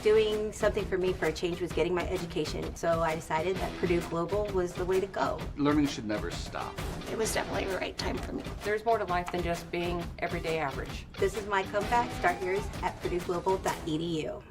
Doing something for me for a change was getting my education, so I decided that Purdue Global was the way to go. Learning should never stop. It was definitely the right time for me. There's more to life than just being everyday average. This is my comeback. Start yours at purdueglobal.edu.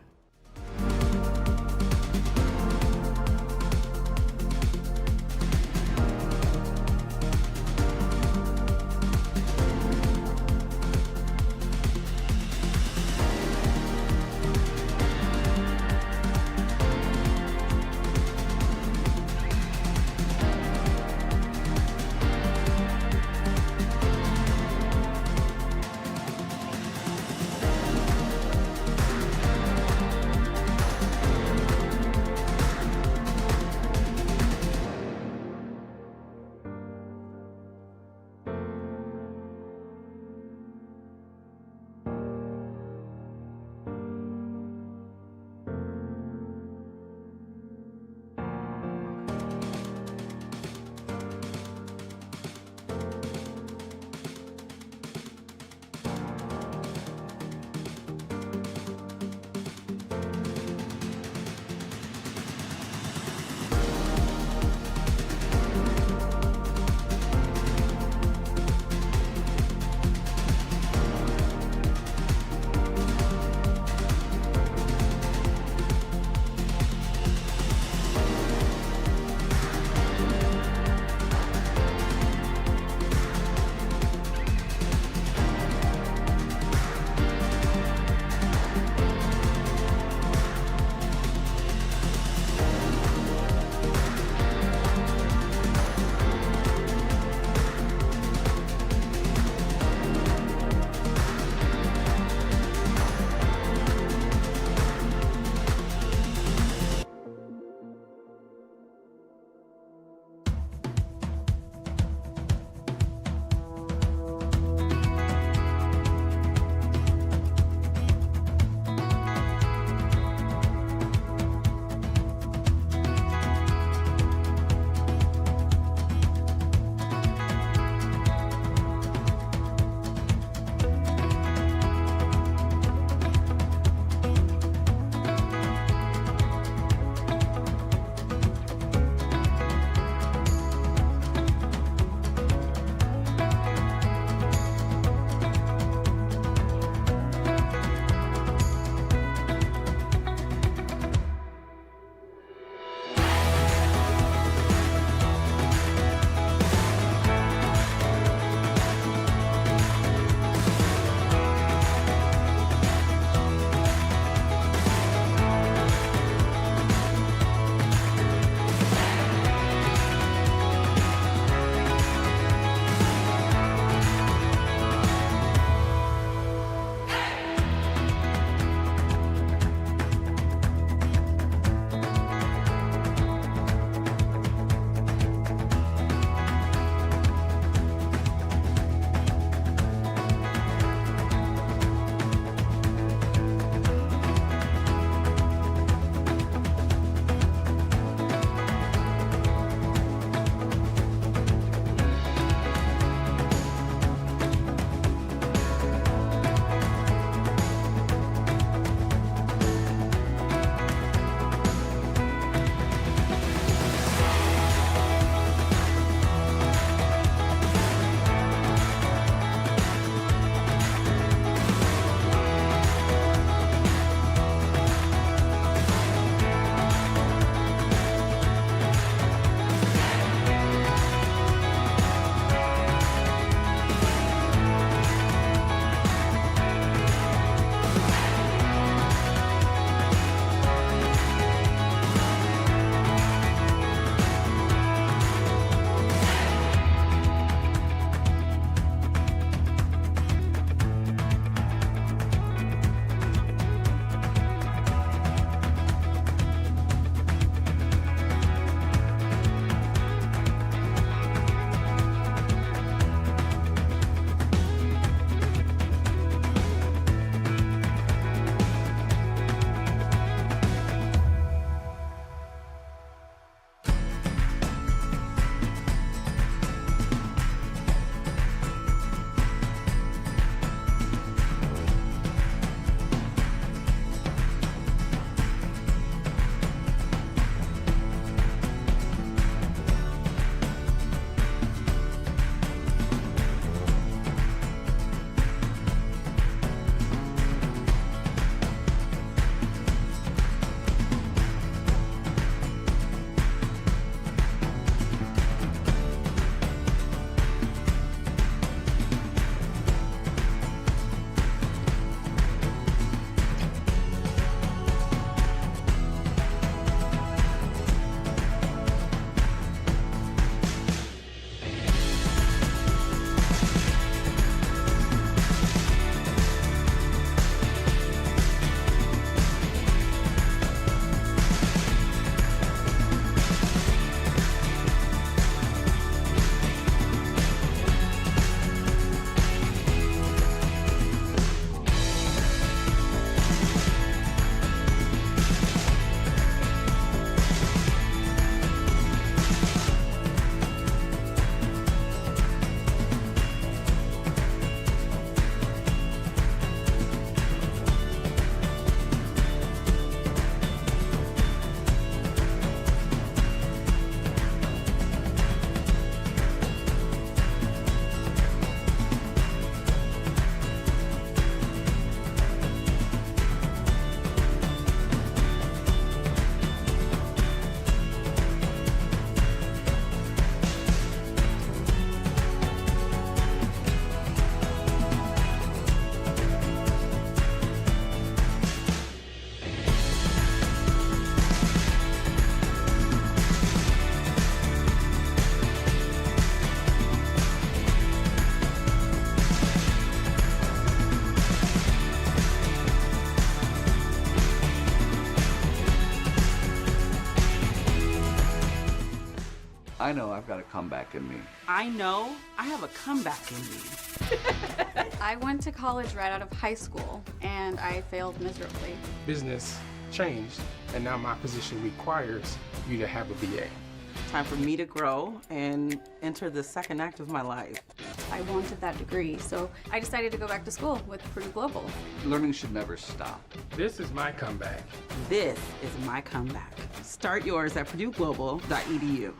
I know I've got a comeback in me. I know I have a comeback in me. I went to college right out of high school, and I failed miserably. Business changed, and now my position requires you to have a BA. Time for me to grow and enter the second act of my life. I wanted that degree, so I decided to go back to school with Purdue Global. Learning should never stop. This is my comeback. This is my comeback. Start yours at purdueglobal.edu.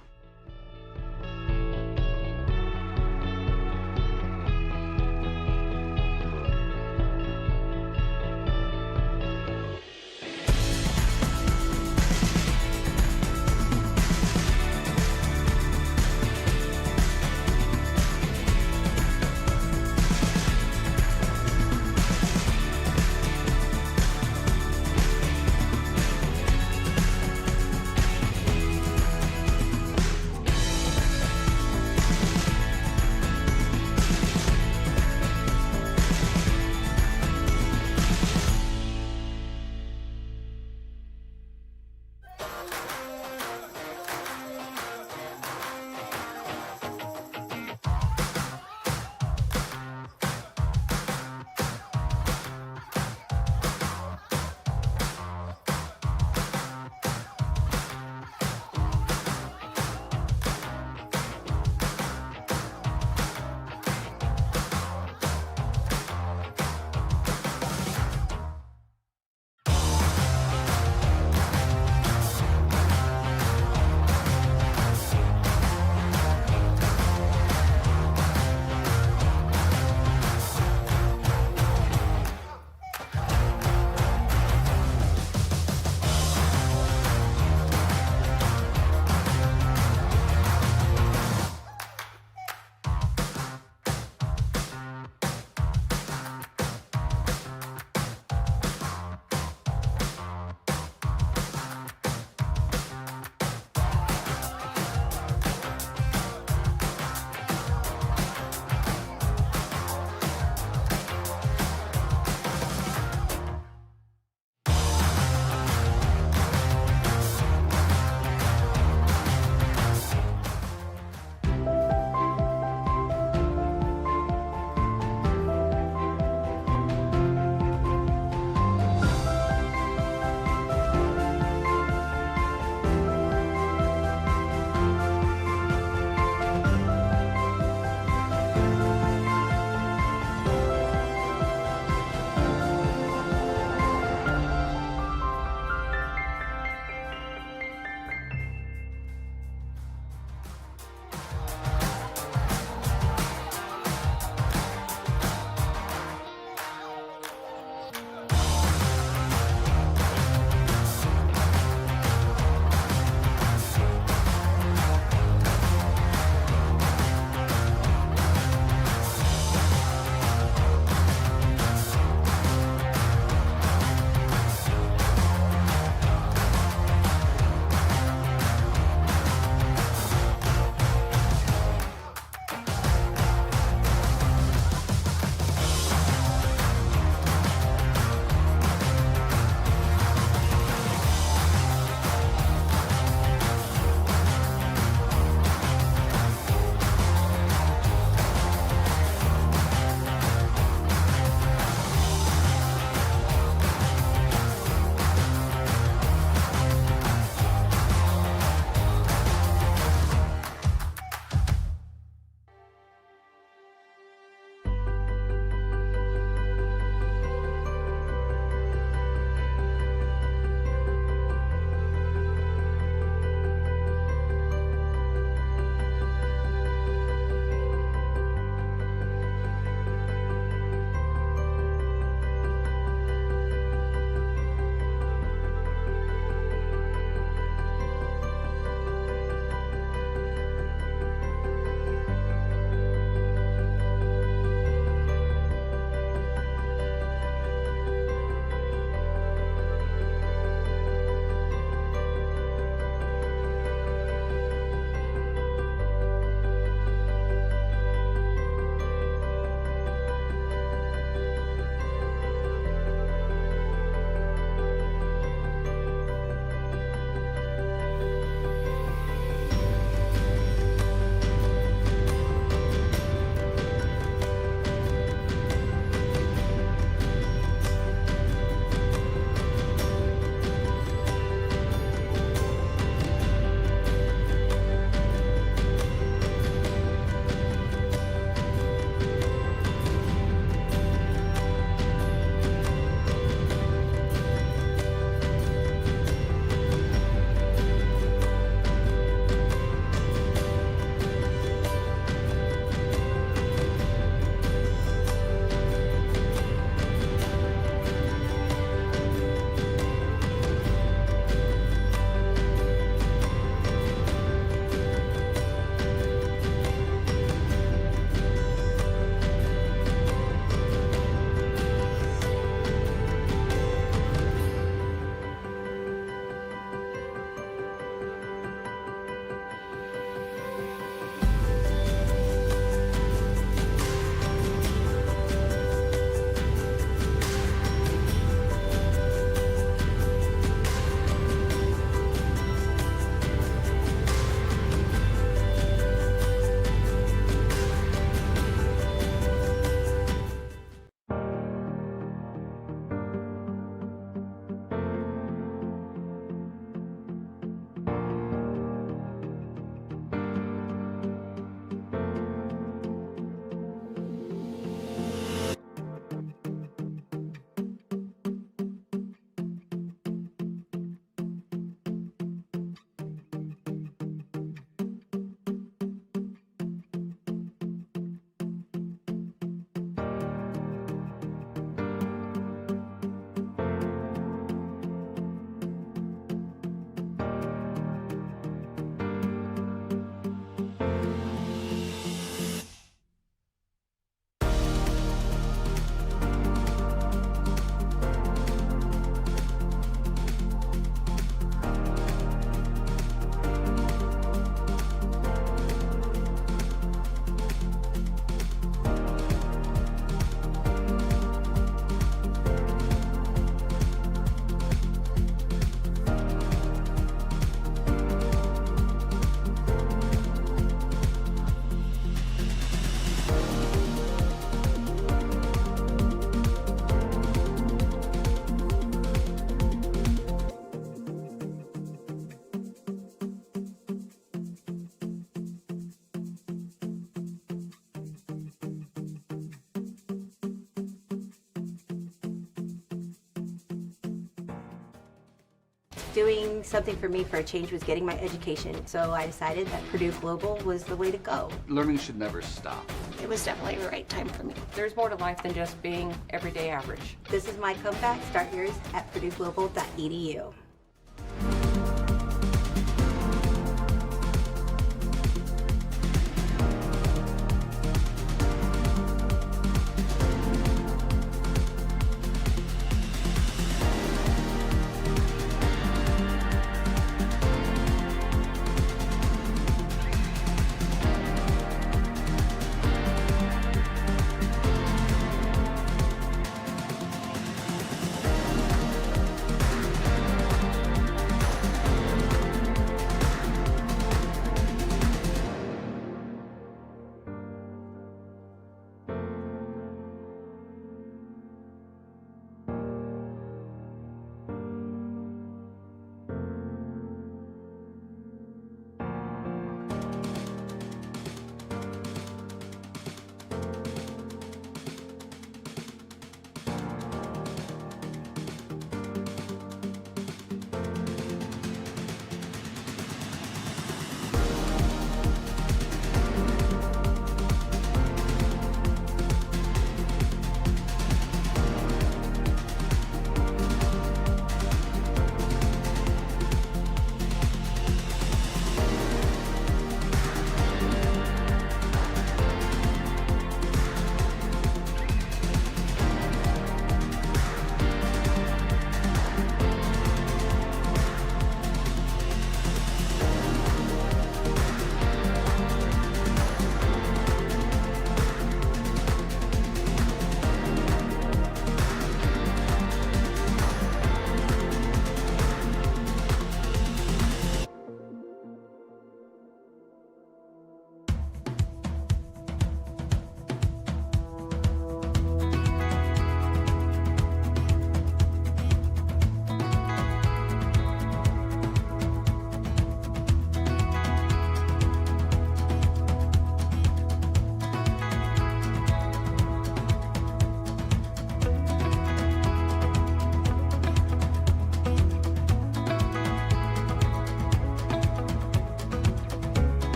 doing something for me for a change was getting my education, so I decided that Purdue Global was the way to go. Learning should never stop. It was definitely the right time for me. There's more to life than just being everyday average. This is my comeback. Start yours at purdueglobal.edu.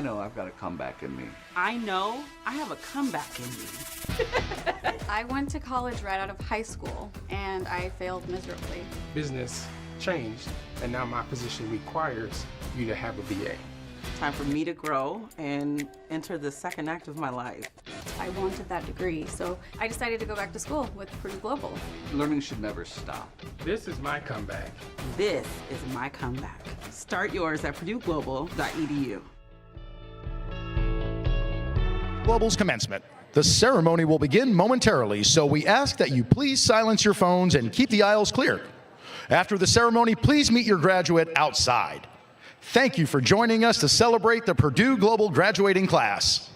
I know I've got a comeback in me. I know I have a comeback in me. I went to college right out of high school and I failed miserably. Business changed, and now my position requires you to have a BA. Time for me to grow and enter the second act of my life. I wanted that degree, so I decided to go back to school with Purdue Global. Learning should never stop. This is my comeback. This is my comeback. Start yours at purdueglobal.edu. Global's commencement. The ceremony will begin momentarily, so we ask that you please silence your phones and keep the aisles clear. After the ceremony, please meet your graduate outside. Thank you for joining us to celebrate the Purdue Global graduating class.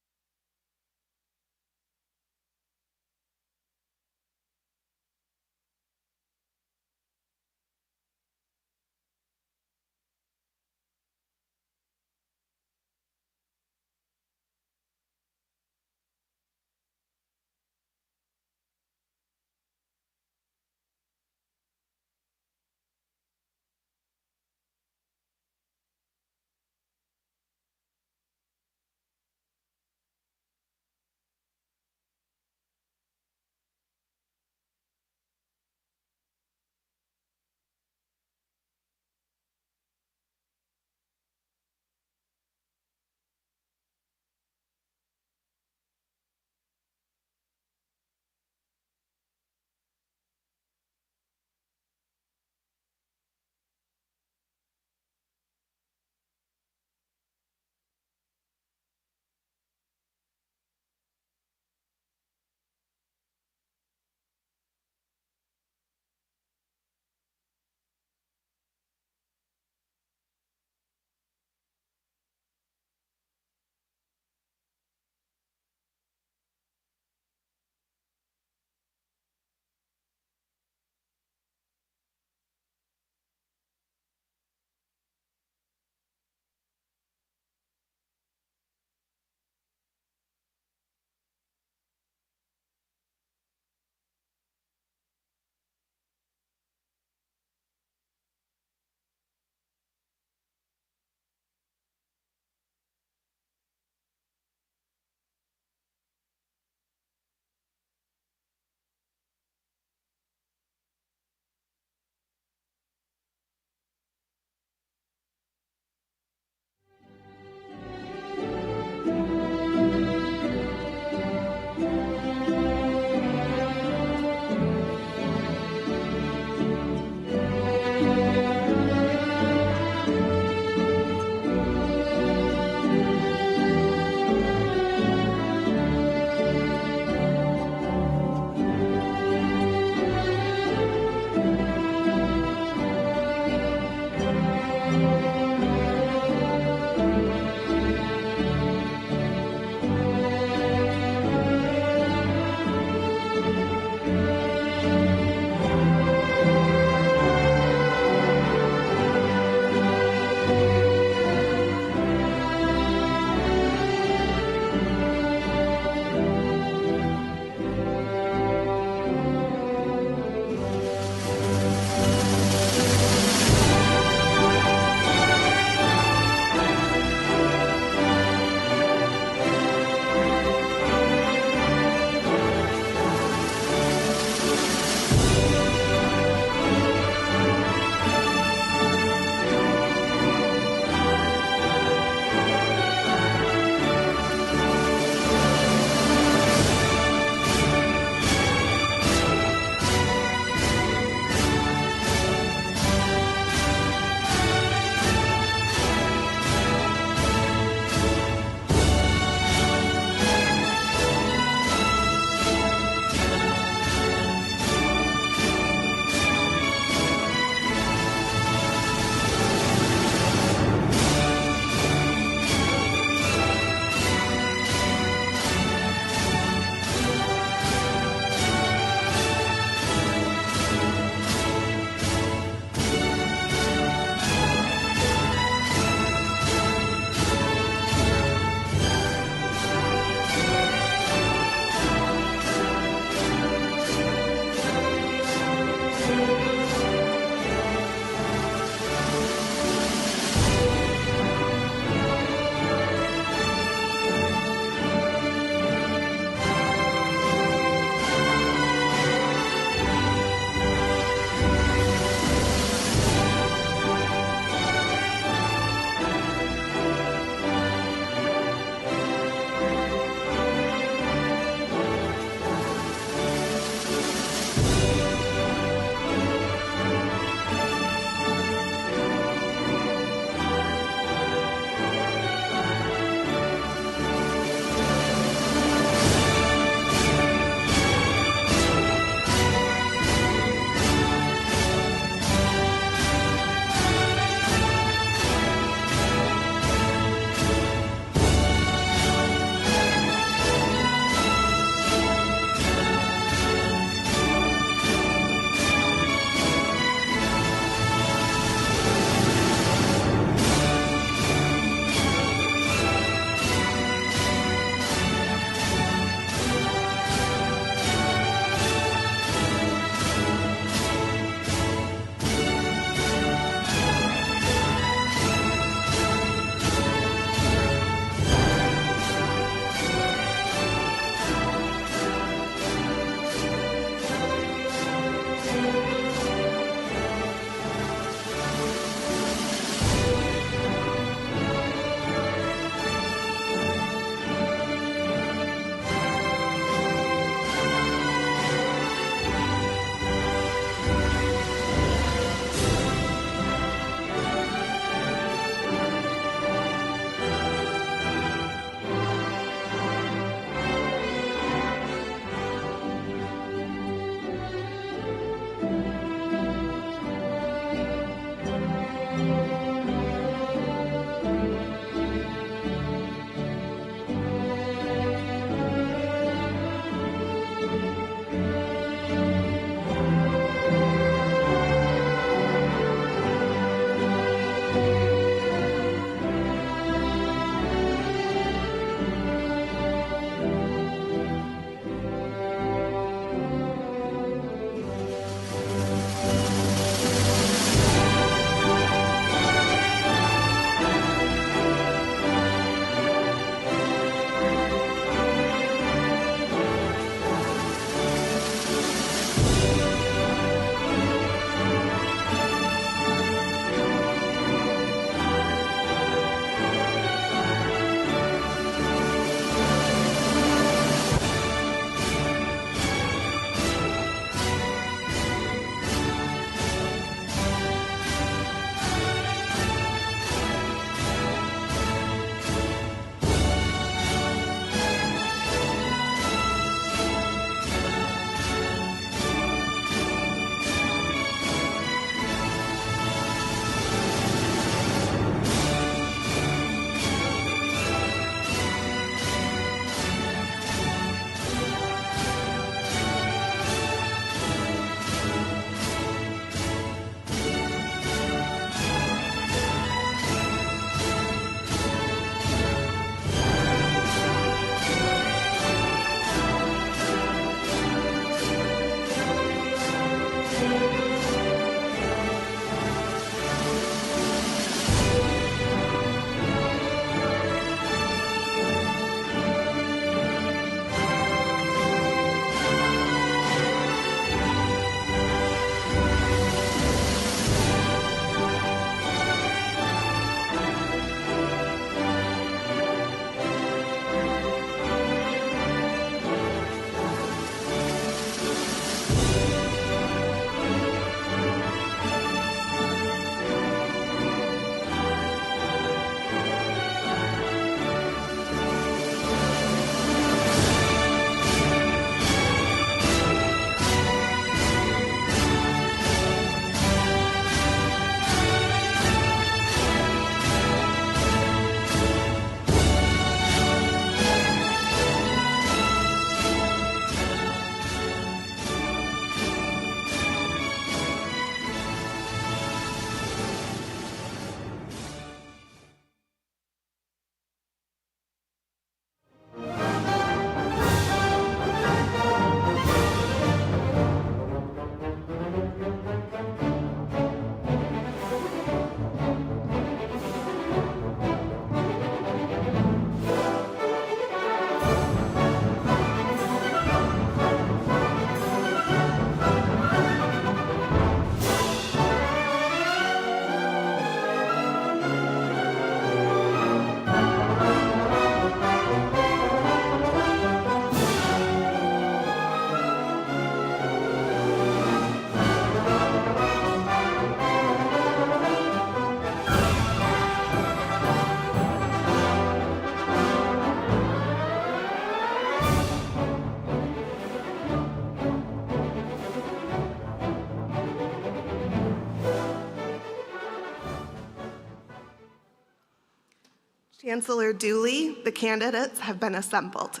Chancellor Dooley, the candidates have been assembled.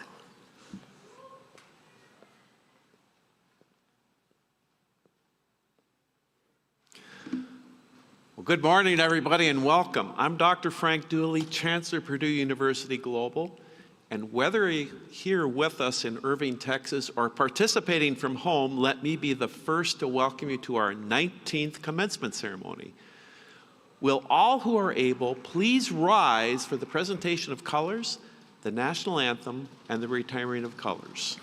Well, good morning, everybody, and welcome. I'm Dr. Frank Dooley, Chancellor, Purdue University Global, and whether you're here with us in Irving, Texas, or participating from home, let me be the first to welcome you to our 19th commencement ceremony. Will all who are able please rise for the presentation of colors, the national anthem, and the retiring of colors.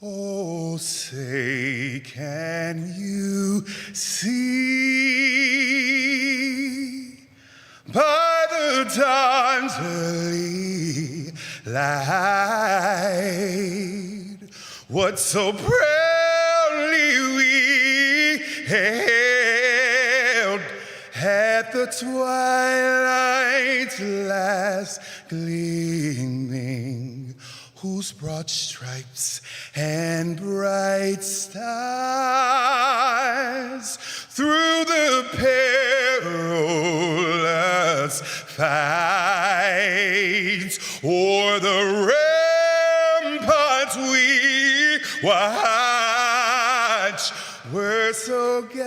Oh, say, can you see by the dawn's early light what so proudly we hailed at the twilight's last gleaming, whose broad stripes and bright stars through the perilous fights o'er the ramparts we watch were so gallantly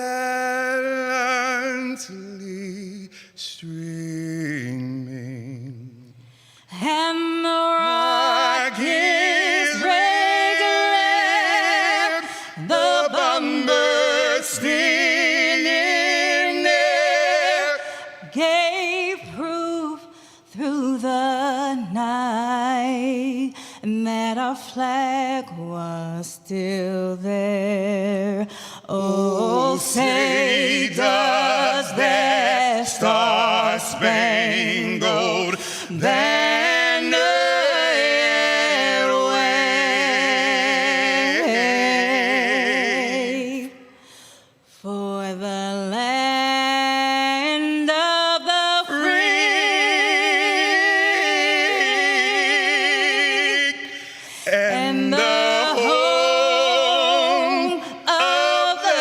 streaming. And the rock is regular, the bomber stinging there gave proof through the night that our flag was still there. Oh, say does that star-spangled banner yet wave for the land of the free and the home of the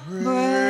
brave.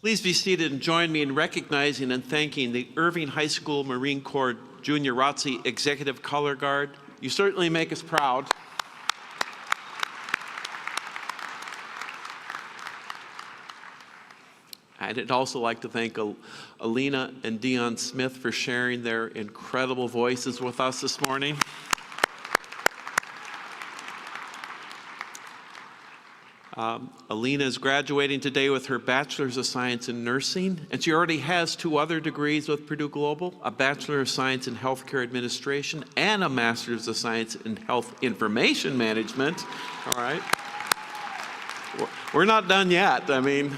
Please be seated and join me in recognizing and thanking the Irving High School Marine Corps Junior ROTC Executive Color Guard. You certainly make us proud. I'd also like to thank Alina and Dion Smith for sharing their incredible voices with us this morning. Alina is graduating today with her Bachelor's of Science in Nursing, and she already has 2 other degrees with Purdue Global, a Bachelor of Science in Healthcare Administration and a Master's of Science in Health Information Management. All right. We're not done yet. I mean,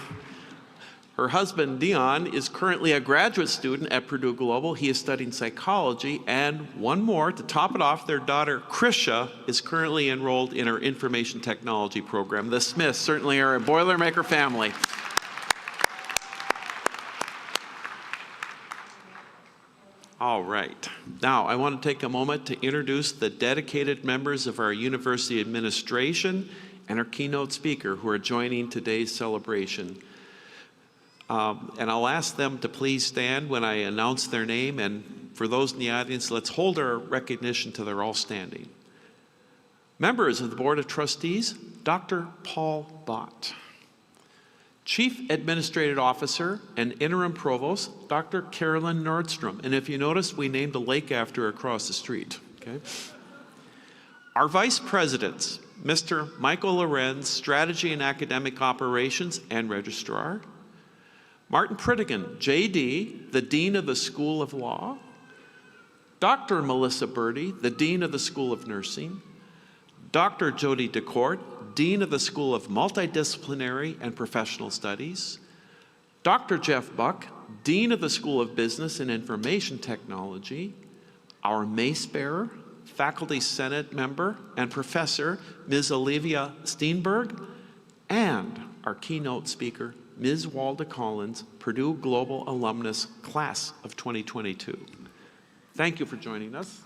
her husband, Dion, is currently a graduate student at Purdue Global. He is studying psychology, and one more, to top it off, their daughter, Krisha, is currently enrolled in our information technology program. The Smiths certainly are a Boilermaker family. All right. Now, I want to take a moment to introduce the dedicated members of our university administration and our keynote speaker who are joining today's celebration. And I'll ask them to please stand when I announce their name. And for those in the audience, let's hold our recognition till they're all standing. Members of the Board of Trustees, Dr. Paul Bott. Chief Administrative Officer and Interim Provost, Dr. Carolyn Nordstrom. And if you notice, we named a lake after her across the street. Okay. Our Vice Presidents, Mr. Michael Lorenz, Strategy and Academic Operations and Registrar. Martin Pritigan, JD, the Dean of the School of Law. Dr. Melissa Birdie, the Dean of the School of Nursing. Dr. Jody DeCourt, Dean of the School of Multidisciplinary and Professional Studies. Dr. Jeff Buck, Dean of the School of Business and Information Technology. Our Mace Bearer, Faculty Senate member and professor, Ms. Olivia Steenberg. And our keynote speaker, Ms. Walda Collins, Purdue Global alumnus, class of 2022. Thank you for joining us.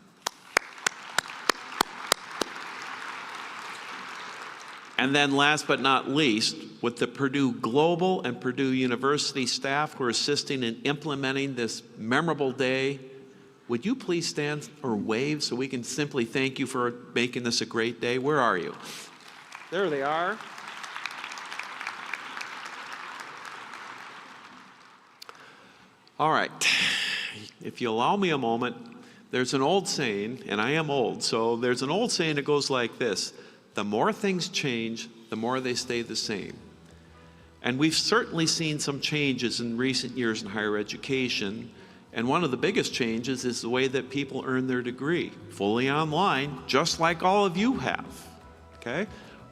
And then last but not least, with the Purdue Global and Purdue University staff who are assisting in implementing this memorable day, would you please stand or wave so we can simply thank you for making this a great day? Where are you? There they are. All right, if you allow me a moment, there's an old saying, and I am old, so there's an old saying that goes like this: the more things change, the more they stay the same. And we've certainly seen some changes in recent years in higher education, and one of the biggest changes is the way that people earn their degree, fully online, just like all of you have, okay?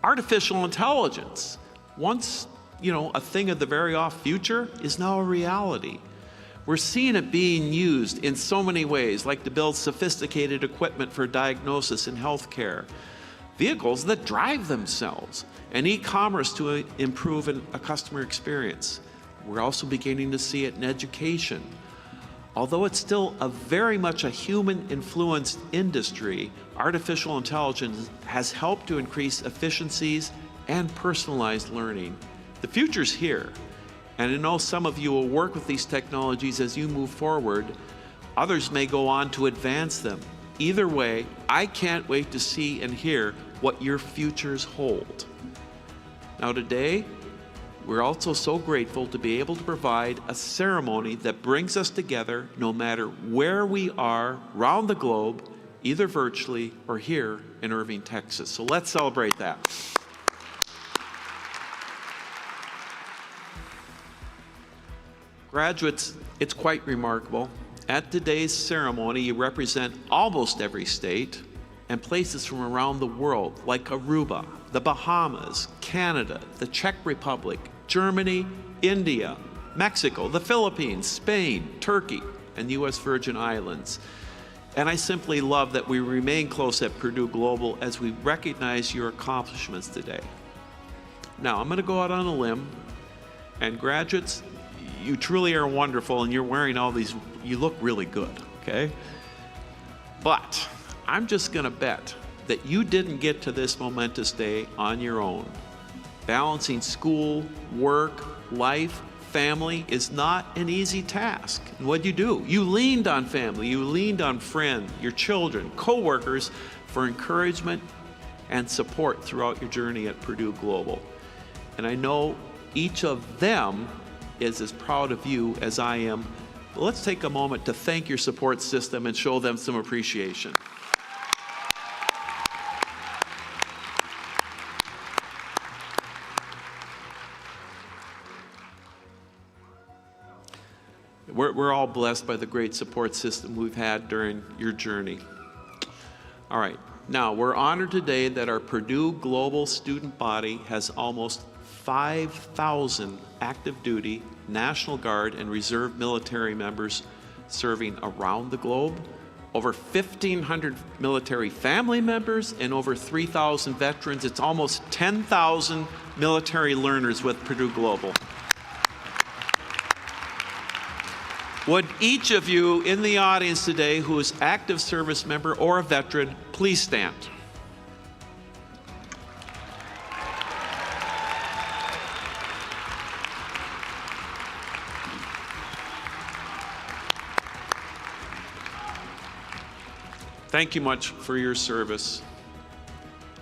Artificial intelligence, once, a thing of the very off future, is now a reality. We're seeing it being used in so many ways, like to build sophisticated equipment for diagnosis in healthcare, vehicles that drive themselves, and e-commerce to improve a customer experience. We're also beginning to see it in education. Although it's still very much a human-influenced industry, artificial intelligence has helped to increase efficiencies and personalized learning. The future's here, and I know some of you will work with these technologies as you move forward. Others may go on to advance them. Either way, I can't wait to see and hear what your futures hold. Now today, we're also so grateful to be able to provide a ceremony that brings us together no matter where we are around the globe, either virtually or here in Irving, Texas. So let's celebrate that. Graduates, it's quite remarkable. At today's ceremony, you represent almost every state and places from around the world, like Aruba, the Bahamas, Canada, the Czech Republic, Germany, India, Mexico, the Philippines, Spain, Turkey, and U.S. Virgin Islands. And I simply love that we remain close at Purdue Global as we recognize your accomplishments today. Now, I'm going to go out on a limb, and graduates, you truly are wonderful, and you're wearing all these, you look really good, okay? But I'm just gonna bet that you didn't get to this momentous day on your own. Balancing school, work, life, family is not an easy task. And what'd you do? You leaned on family, you leaned on friends, your children, coworkers for encouragement and support throughout your journey at Purdue Global. And I know each of them is as proud of you as I am. But let's take a moment to thank your support system and show them some appreciation. We're all blessed by the great support system we've had during your journey. All right, now we're honored today that our Purdue Global student body has almost 5,000 active duty, National Guard, and Reserve military members serving around the globe, over 1,500 military family members, and over 3,000 veterans. It's almost 10,000 military learners with Purdue Global. Would each of you in the audience today who is active service member or a veteran, please stand. thank you much for your service.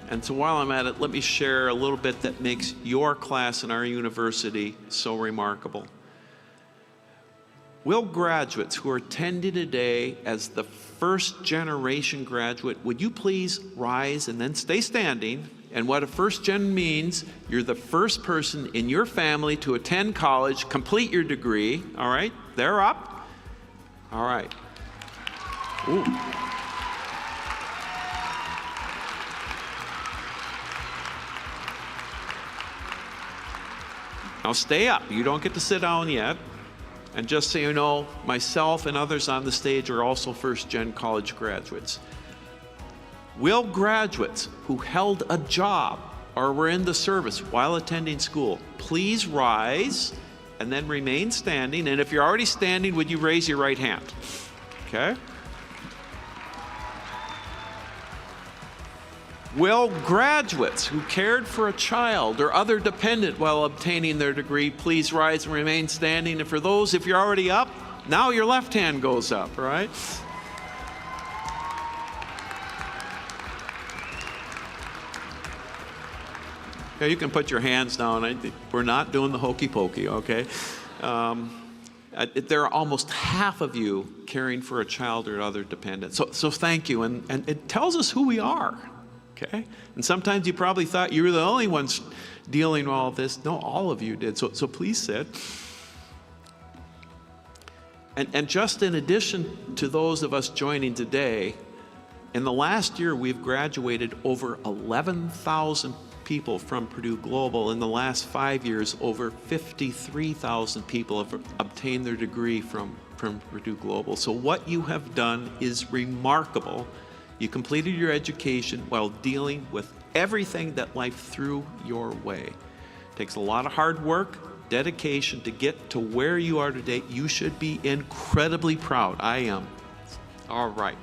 And so while I'm at it, let me share a little bit that makes your class in our university so remarkable. Will graduates who are attending today as the first generation graduate, would you please rise and then stay standing? And what a first gen means, you're the first person in your family to attend college, complete your degree, all right? They're up. All right. Ooh. Now stay up. You don't get to sit down yet. And just so you know, myself and others on the stage are also first-gen college graduates. Will graduates who held a job or were in the service while attending school please rise and then remain standing? And if you're already standing, would you raise your right hand? Okay. Will graduates who cared for a child or other dependent while obtaining their degree please rise and remain standing? And for those, if you're already up, now your left hand goes up, all right? Yeah, you can put your hands down. We're not doing the hokey pokey, okay? There are almost half of you caring for a child or other dependent. So thank you, and it tells us who we are. Okay? And sometimes you probably thought you were the only ones dealing with all of this. No, all of you did. So please sit. And just in addition to those of us joining today, in the last year we've graduated over 11,000 people from Purdue Global. In the last 5 years, over 53,000 people have obtained their degree from Purdue Global. So what you have done is remarkable. You completed your education while dealing with everything that life threw your way. It takes a lot of hard work, dedication to get to where you are today. You should be incredibly proud. I am. All right.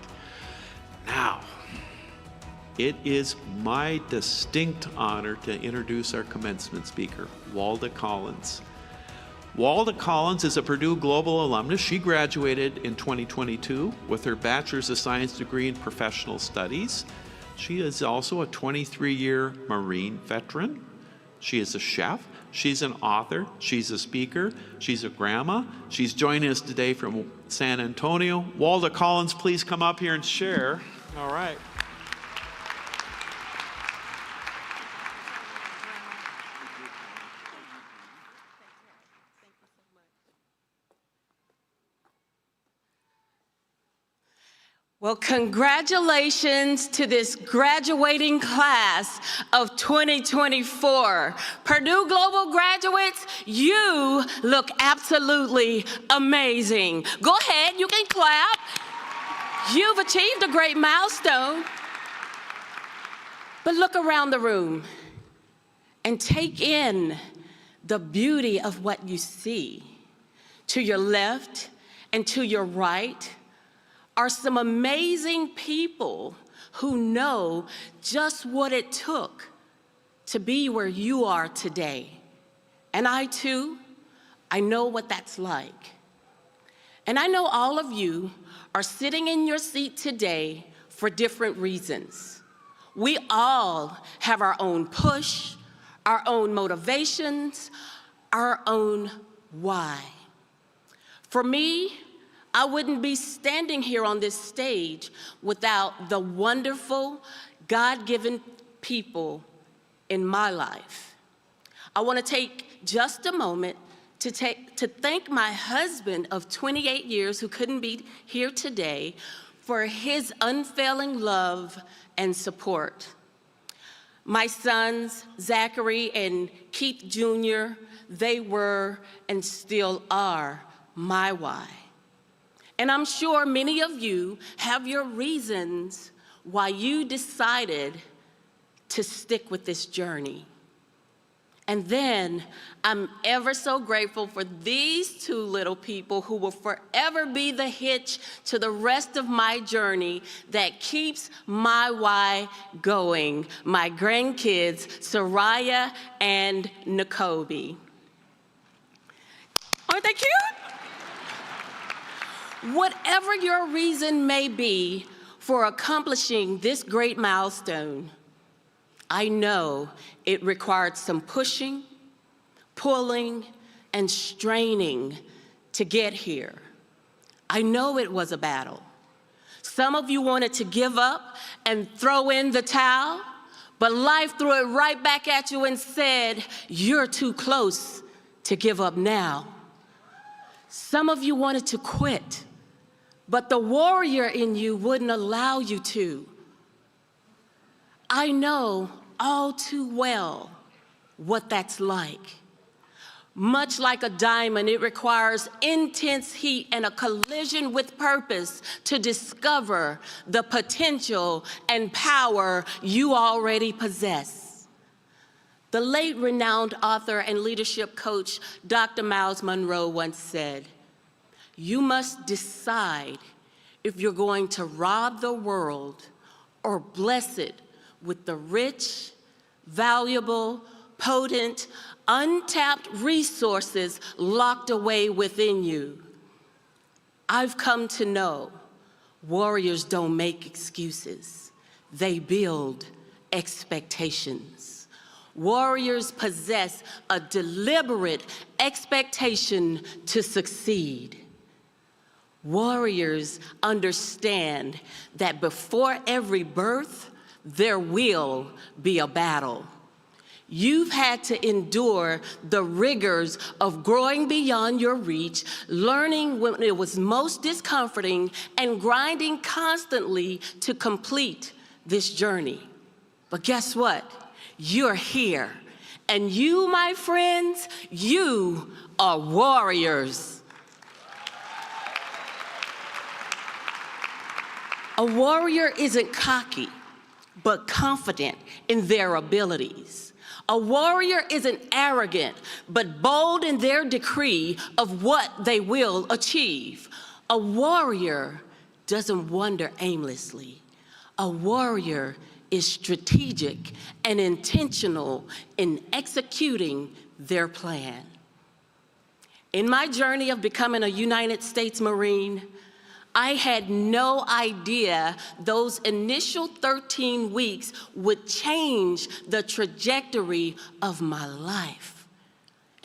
Now, it is my distinct honor to introduce our commencement speaker, Walda Collins. Walda Collins is a Purdue Global alumnus. She graduated in 2022 with her Bachelor's of Science degree in Professional Studies. She is also a 23-year Marine veteran. She is a chef. She's an author. She's a speaker. She's a grandma. She's joining us today from San Antonio. Walda Collins, please come up here and share. All right. Well, congratulations to this graduating class of 2024. Purdue Global graduates, you look absolutely amazing. Go ahead, you can clap. You've achieved a great milestone. But look around the room and take in the beauty of what you see. To your left and to your right are some amazing people who know just what it took to be where you are today. And I too, I know what that's like. And I know all of you are sitting in your seat today for different reasons. We all have our own push, our own motivations, our own why. For me, I wouldn't be standing here on this stage without the wonderful, God-given people in my life. I want to take just a moment to thank my husband of 28 years, who couldn't be here today, for his unfailing love and support. My sons, Zachary and Keith Jr., they were and still are my why. And I'm sure many of you have your reasons why you decided to stick with this journey. And then I'm ever so grateful for these two little people who will forever be the hitch to the rest of my journey that keeps my why going. My grandkids, Soraya and Nakobe. Aren't they cute? Whatever your reason may be for accomplishing this great milestone. I know it required some pushing, pulling, and straining to get here. I know it was a battle. Some of you wanted to give up and throw in the towel, but life threw it right back at you and said, you're too close to give up now. Some of you wanted to quit, but the warrior in you wouldn't allow you to. I know all too well what that's like. Much like a diamond, it requires intense heat and a collision with purpose to discover the potential and power you already possess. The late renowned author and leadership coach, Dr. Miles Monroe, once said, "You must decide if you're going to rob the world or bless it with the rich, valuable, potent, untapped resources locked away within you." I've come to know warriors don't make excuses. They build expectations. Warriors possess a deliberate expectation to succeed. Warriors understand that before every birth, there will be a battle. You've had to endure the rigors of growing beyond your reach, learning when it was most discomforting, and grinding constantly to complete this journey. But guess what? You're here. And you, my friends, you are warriors. A warrior isn't cocky, but confident in their abilities. A warrior isn't arrogant, but bold in their decree of what they will achieve. A warrior doesn't wander aimlessly. A warrior is strategic and intentional in executing their plan. In my journey of becoming a United States Marine, I had no idea those initial 13 weeks would change the trajectory of my life.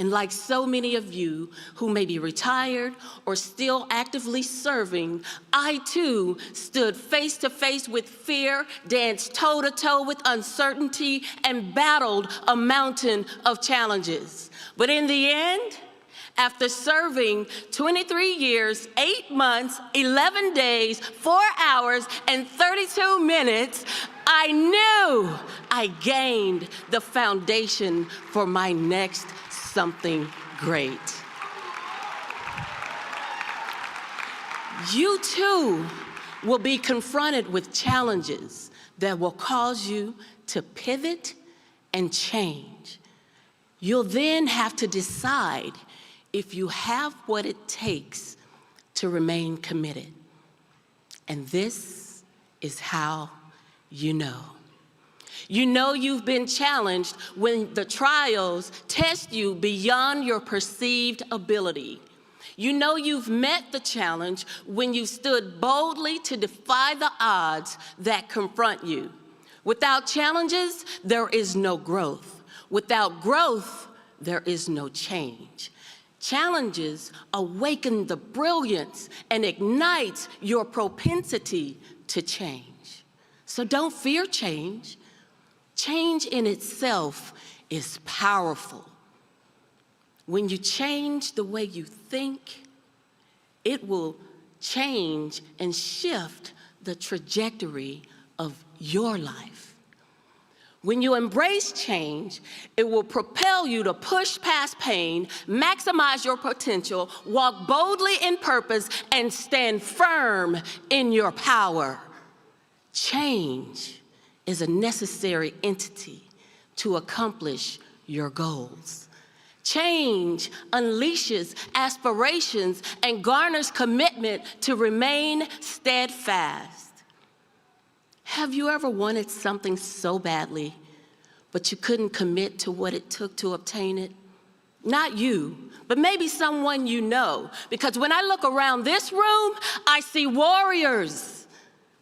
And like so many of you who may be retired or still actively serving, I too stood face to face with fear, danced toe to toe with uncertainty, and battled a mountain of challenges. But in the end, after serving 23 years, 8 months, 11 days, 4 hours, and 32 minutes, I knew I gained the foundation for my next something great. You too will be confronted with challenges that will cause you to pivot and change. You'll then have to decide if you have what it takes to remain committed. And this is how you know. You know you've been challenged when the trials test you beyond your perceived ability. You know you've met the challenge when you stood boldly to defy the odds that confront you. Without challenges, there is no growth. Without growth, there is no change. Challenges awaken the brilliance and ignite your propensity to change. So don't fear change. Change in itself is powerful. When you change the way you think, it will change and shift the trajectory of your life. When you embrace change, it will propel you to push past pain, maximize your potential, walk boldly in purpose, and stand firm in your power. Change is a necessary entity to accomplish your goals. Change unleashes aspirations and garners commitment to remain steadfast. Have you ever wanted something so badly, but you couldn't commit to what it took to obtain it? Not you, but maybe someone you know. Because when I look around this room, I see warriors.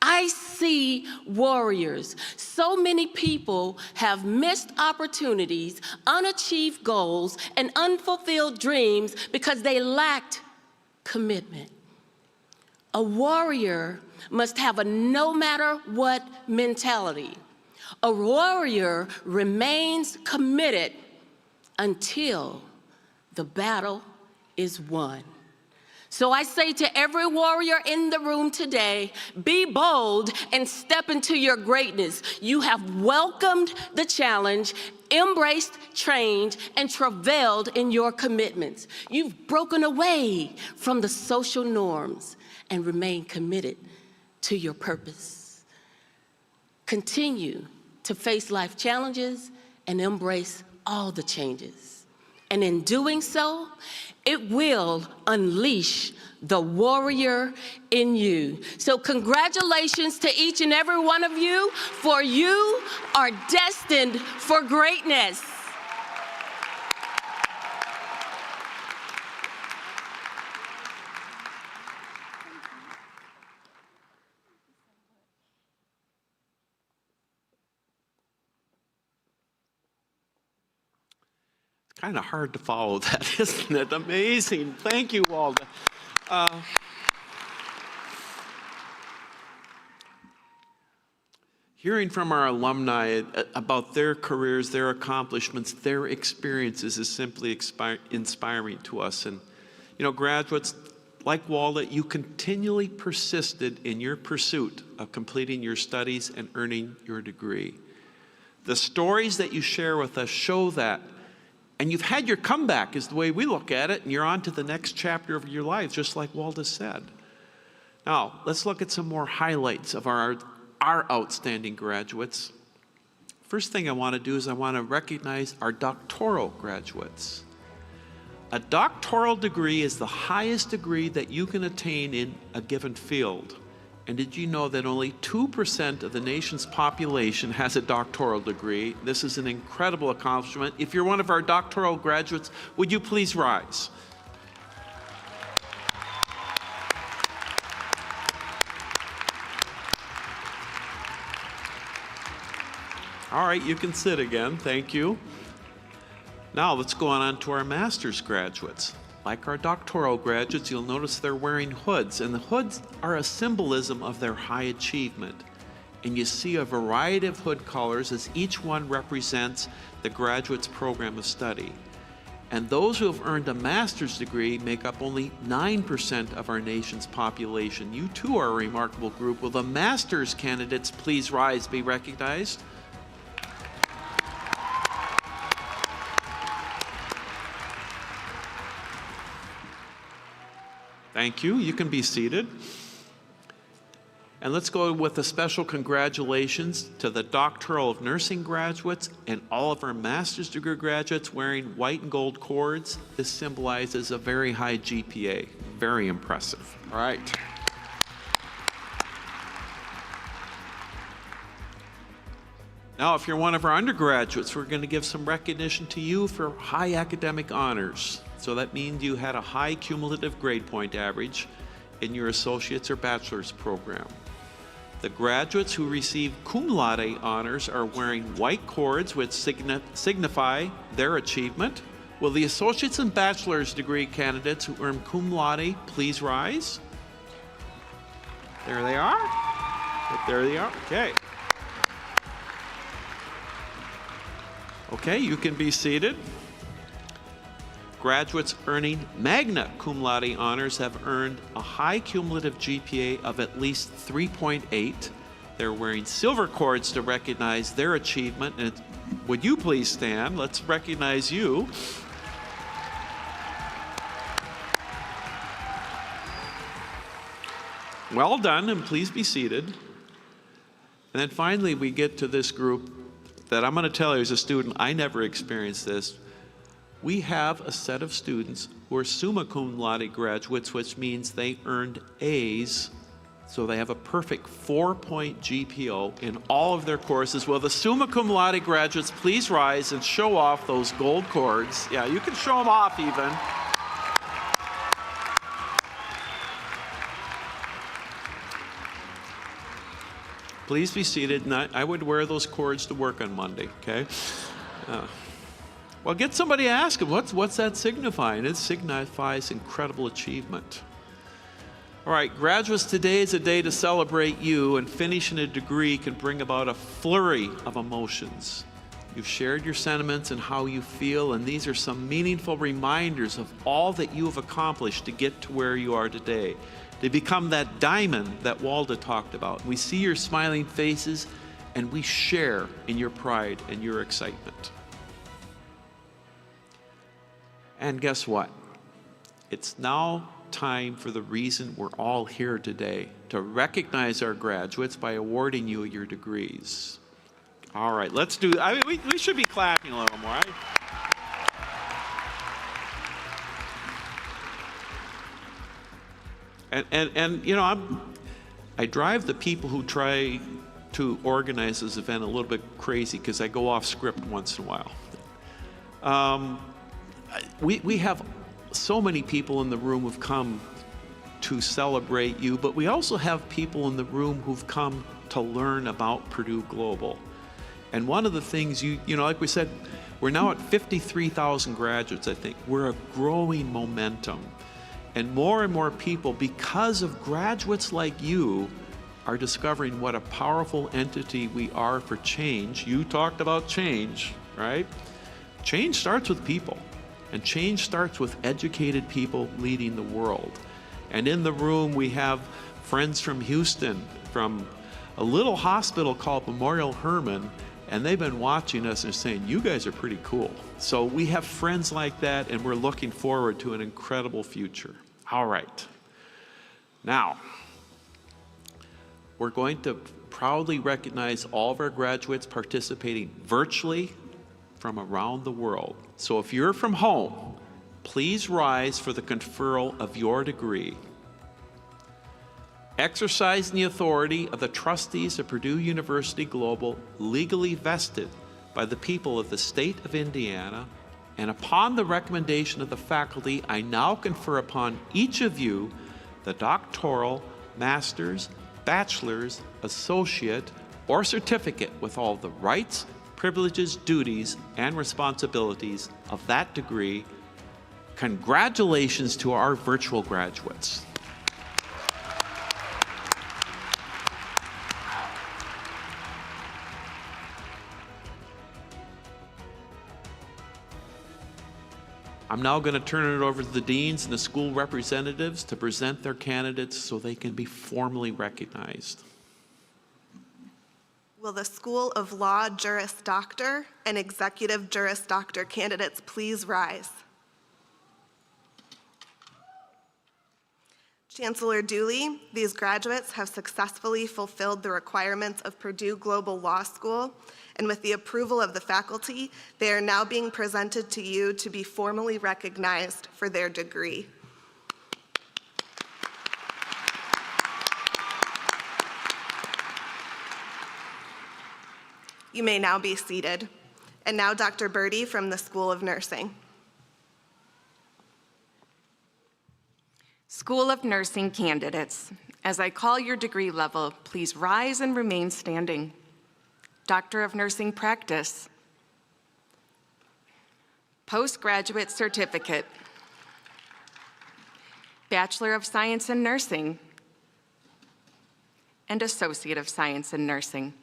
I see warriors. So many people have missed opportunities, unachieved goals, and unfulfilled dreams because they lacked commitment. A warrior must have a no matter what mentality. A warrior remains committed until the battle is won. So I say to every warrior in the room today, be bold and step into your greatness. You have welcomed the challenge, embraced change, and travailed in your commitments. You've broken away from the social norms and remain committed to your purpose. Continue to face life challenges and embrace all the changes. And in doing so, it will unleash the warrior in you. So congratulations to each and every one of you, for you are destined for greatness. Kind of hard to follow that, isn't it? Amazing. Thank you, Walda. Hearing from our alumni about their careers, their accomplishments, their experiences is simply inspiring to us. And, you know, graduates, like Walda, you continually persisted in your pursuit of completing your studies and earning your degree. The stories that you share with us show that. And you've had your comeback, is the way we look at it, and you're on to the next chapter of your life, just like Walda said. Now, let's look at some more highlights of our outstanding graduates. First thing I want to do is I want to recognize our doctoral graduates. A doctoral degree is the highest degree that you can attain in a given field. And did you know that only 2% of the nation's population has a doctoral degree? This is an incredible accomplishment. If you're one of our doctoral graduates, would you please rise? All right, you can sit again. Thank you. Now let's go on to our master's graduates. Like our doctoral graduates, you'll notice they're wearing hoods, and the hoods are a symbolism of their high achievement. And you see a variety of hood colors as each one represents the graduate's program of study. And those who have earned a master's degree make up only 9% of our nation's population. You too are a remarkable group. Will the master's candidates please rise, be recognized? Thank you. You can be seated. And let's go with a special congratulations to the doctoral of nursing graduates and all of our master's degree graduates wearing white and gold cords. This symbolizes a very high GPA. Very impressive. All right. Now, if you're one of our undergraduates, we're going to give some recognition to you for high academic honors. So that means you had a high cumulative grade point average in your associate's or bachelor's program. The graduates who receive cum laude honors are wearing white cords which signify their achievement. Will the associate's and bachelor's degree candidates who earn cum laude please rise? There they are. There they are. Okay. Okay, you can be seated. Graduates earning magna cum laude honors have earned a high cumulative GPA of at least 3.8. They're wearing silver cords to recognize their achievement. And would you please stand? Let's recognize you. Well done, and please be seated. And then finally, we get to this group that I'm going to tell you as a student, I never experienced this. We have a set of students who are summa cum laude graduates, which means they earned A's, so they have a perfect 4-point GPA in all of their courses. Will the summa cum laude graduates please rise and show off those gold cords? Yeah, you can show them off even. Please be seated, and I would wear those cords to work on Monday, okay? Well, get somebody to ask them, what's that signifying? It signifies incredible achievement. All right, graduates, today is a day to celebrate you, and finishing a degree can bring about a flurry of emotions. You've shared your sentiments and how you feel, and these are some meaningful reminders of all that you have accomplished to get to where you are today, to become that diamond that Walda talked about. We see your smiling faces, and we share in your pride and your excitement. And guess what? It's now time for the reason we're all here today, to recognize our graduates by awarding you your degrees. All right, let's do, we should be clapping a little more, right? And you know, I drive the people who try to organize this event a little bit crazy because I go off script once in a while. We have so many people in the room who've come to celebrate you, but we also have people in the room who've come to learn about Purdue Global. And one of the things you know, like we said, we're now at 53,000 graduates, I think. We're a growing momentum. And more people, because of graduates like you, are discovering what a powerful entity we are for change. You talked about change, right? Change starts with people. And change starts with educated people leading the world. And in the room, we have friends from Houston, from a little hospital called Memorial Hermann, and they've been watching us and saying, you guys are pretty cool. So we have friends like that, and we're looking forward to an incredible future. All right. Now, we're going to proudly recognize all of our graduates participating virtually from around the world. So if you're from home, please rise for the conferral of your degree. Exercising the authority of the trustees of Purdue University Global, legally vested by the people of the state of Indiana, and upon the recommendation of the faculty, I now confer upon each of you the doctoral, master's, bachelor's, associate, or certificate with all the rights, privileges, duties, and responsibilities of that degree. Congratulations to our virtual graduates. I'm now going to turn it over to the deans and the school representatives to present their candidates so they can be formally recognized. Will the School of Law Juris Doctor and Executive Juris Doctor candidates please rise? Chancellor Dooley, these graduates have successfully fulfilled the requirements of Purdue Global Law School, and with the approval of the faculty, they are now being presented to you to be formally recognized for their degree. You may now be seated. And now Dr. Birdie from the School of Nursing. School of Nursing candidates, as I call your degree level, please rise and remain standing. Doctor of Nursing Practice, Postgraduate Certificate, Bachelor of Science in Nursing, and Associate of Science in Nursing.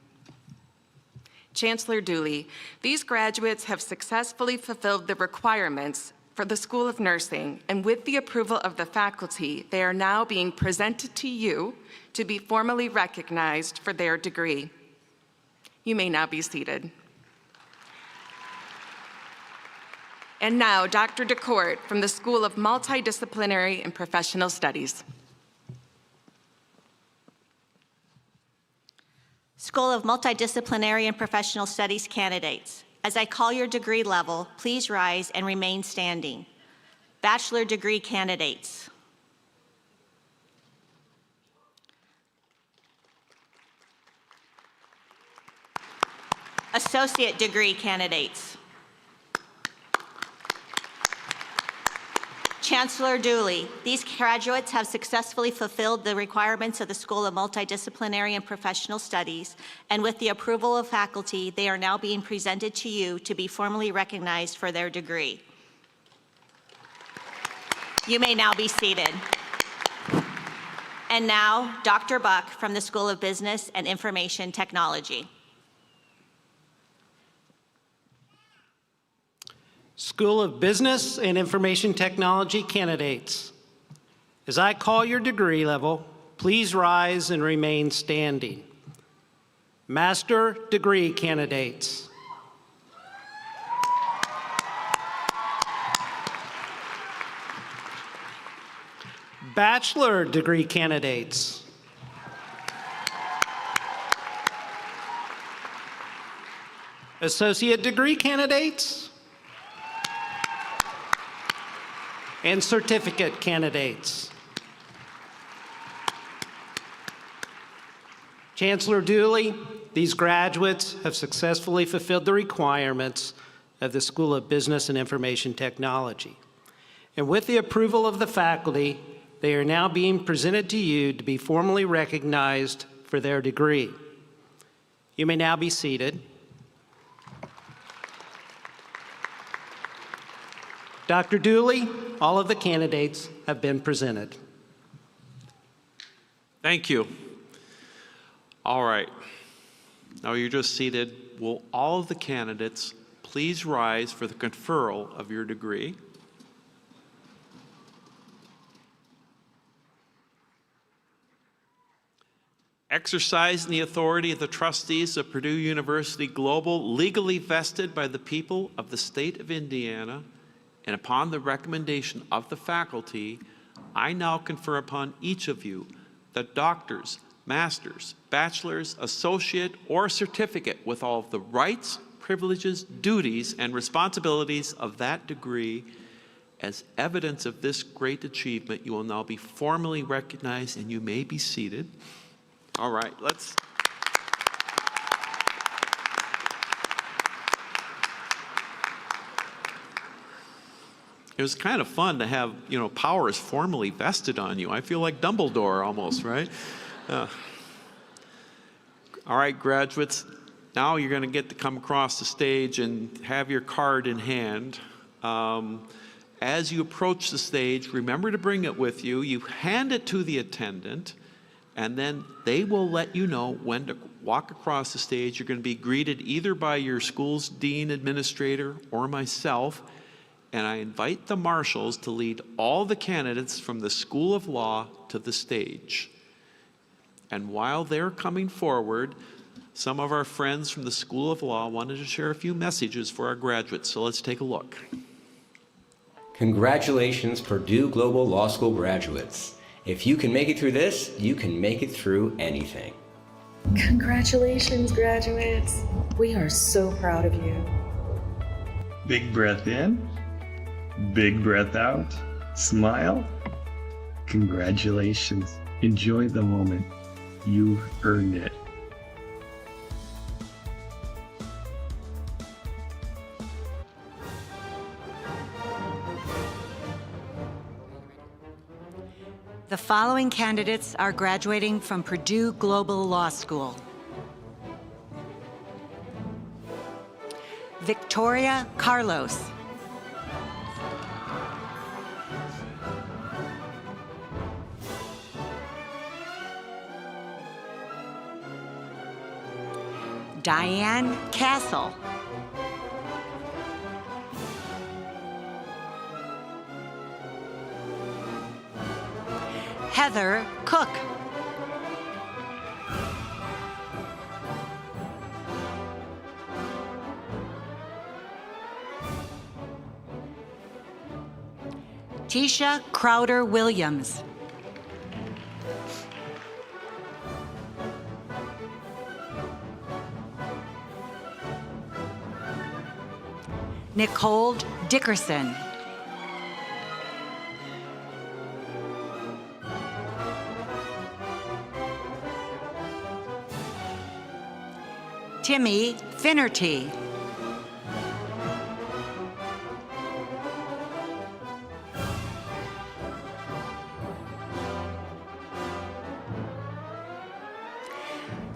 Chancellor Dooley, these graduates have successfully fulfilled the requirements for the School of Nursing, and with the approval of the faculty, they are now being presented to you to be formally recognized for their degree. You may now be seated. And now, Dr. DeCourt from the School of Multidisciplinary and Professional Studies. School of Multidisciplinary and Professional Studies candidates, as I call your degree level, please rise and remain standing. Bachelor degree candidates. Associate degree candidates. Chancellor Dooley, these graduates have successfully fulfilled the requirements of the School of Multidisciplinary and Professional Studies, and with the approval of faculty, they are now being presented to you to be formally recognized for their degree. You may now be seated. And now, Dr. Buck from the School of Business and Information Technology. School of Business and Information Technology candidates, as I call your degree level, please rise and remain standing. Master degree candidates. Bachelor degree candidates. Associate degree candidates. And certificate candidates. Chancellor Dooley, these graduates have successfully fulfilled the requirements of the School of Business and Information Technology. And with the approval of the faculty, they are now being presented to you to be formally recognized for their degree. You may now be seated. Dr. Dooley, all of the candidates have been presented. Thank you. All right. Now you're just seated. Will all of the candidates please rise for the conferral of your degree? Exercising the authority of the trustees of Purdue University Global, legally vested by the people of the state of Indiana, and upon the recommendation of the faculty, I now confer upon each of you the doctor's, master's, bachelor's, associate, or certificate with all of the rights, privileges, duties, and responsibilities of that degree. As evidence of this great achievement, you will now be formally recognized, and you may be seated. All right, let's... It was kind of fun to have, powers formally vested on you. I feel like Dumbledore almost, right? All right, graduates, now you're going to get to come across the stage and have your card in hand. As you approach the stage, remember to bring it with you. You hand it to the attendant, and then they will let you know when to walk across the stage. You're going to be greeted either by your school's dean, administrator, or myself. And I invite the marshals to lead all the candidates from the School of Law to the stage. And while they're coming forward, some of our friends from the School of Law wanted to share a few messages for our graduates. So let's take a look. Congratulations, Purdue Global Law School graduates. If you can make it through this, you can make it through anything. Congratulations, graduates. We are so proud of you. Big breath in. Big breath out. Smile. Congratulations. Enjoy the moment. You've earned it. The following candidates are graduating from Purdue Global Law School. Victoria Carlos. Diane Castle. Heather Cook. Tisha Crowder Williams. Nicole Dickerson. Timmy Finnerty.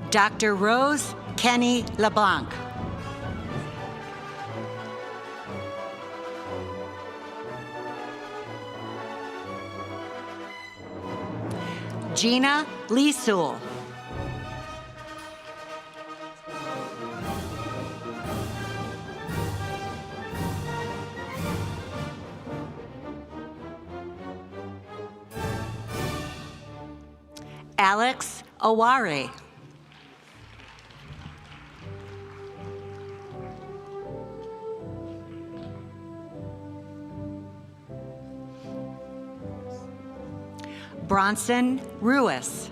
Dr. Rose Kenny LeBlanc. Gina Leesul. Alex Oware. Bronson Ruiz.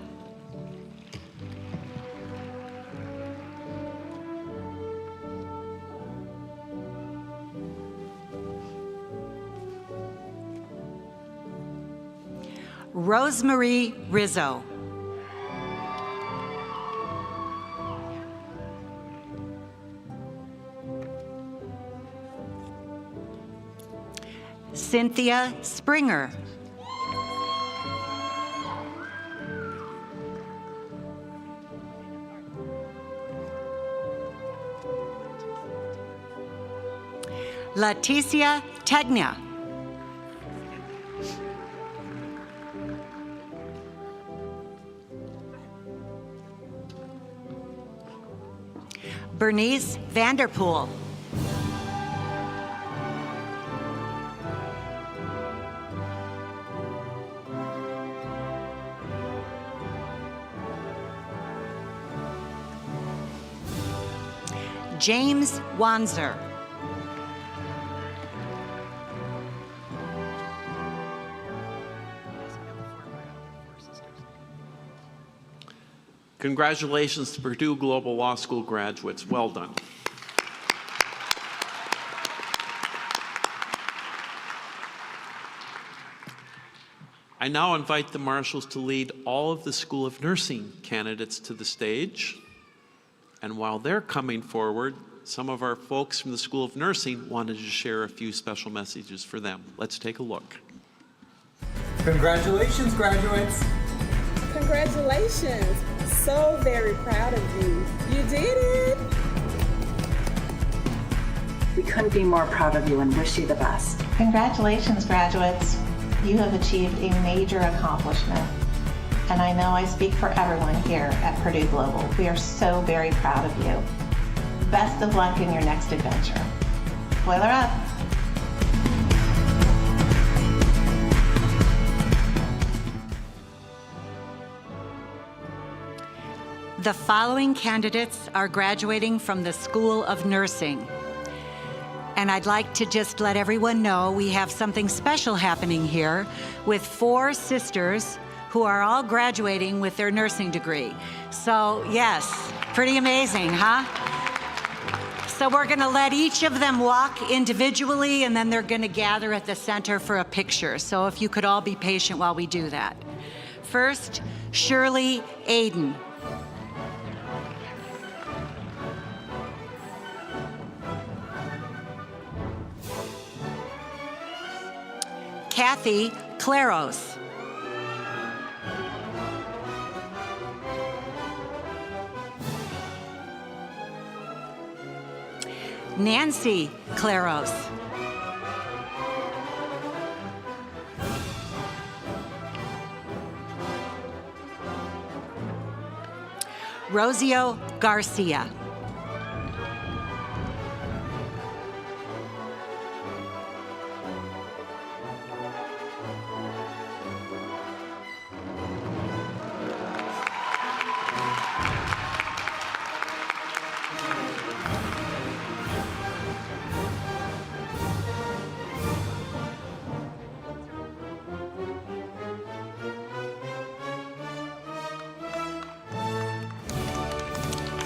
Rosemarie Rizzo. Cynthia Springer. Leticia Tegna. Bernice Vanderpool. James Wanzer. Congratulations to Purdue Global Law School graduates. Well done. I now invite the marshals to lead all of the School of Nursing candidates to the stage. And while they're coming forward, some of our folks from the School of Nursing wanted to share a few special messages for them. Let's take a look. Congratulations, graduates. Congratulations. So very proud of you. You did it. We couldn't be more proud of you and wish you the best. Congratulations, graduates. You have achieved a major accomplishment. And I know I speak for everyone here at Purdue Global. We are so very proud of you. Best of luck in your next adventure. Boiler up. The following candidates are graduating from the School of Nursing. And I'd like to just let everyone know we have something special happening here with 4 sisters who are all graduating with their nursing degree. So yes, pretty amazing, huh? So we're gonna let each of them walk individually and then they're gonna gather at the center for a picture. So if you could all be patient while we do that. First, Shirley Aiden. Kathy Claros. Nancy Claros. Rosio Garcia.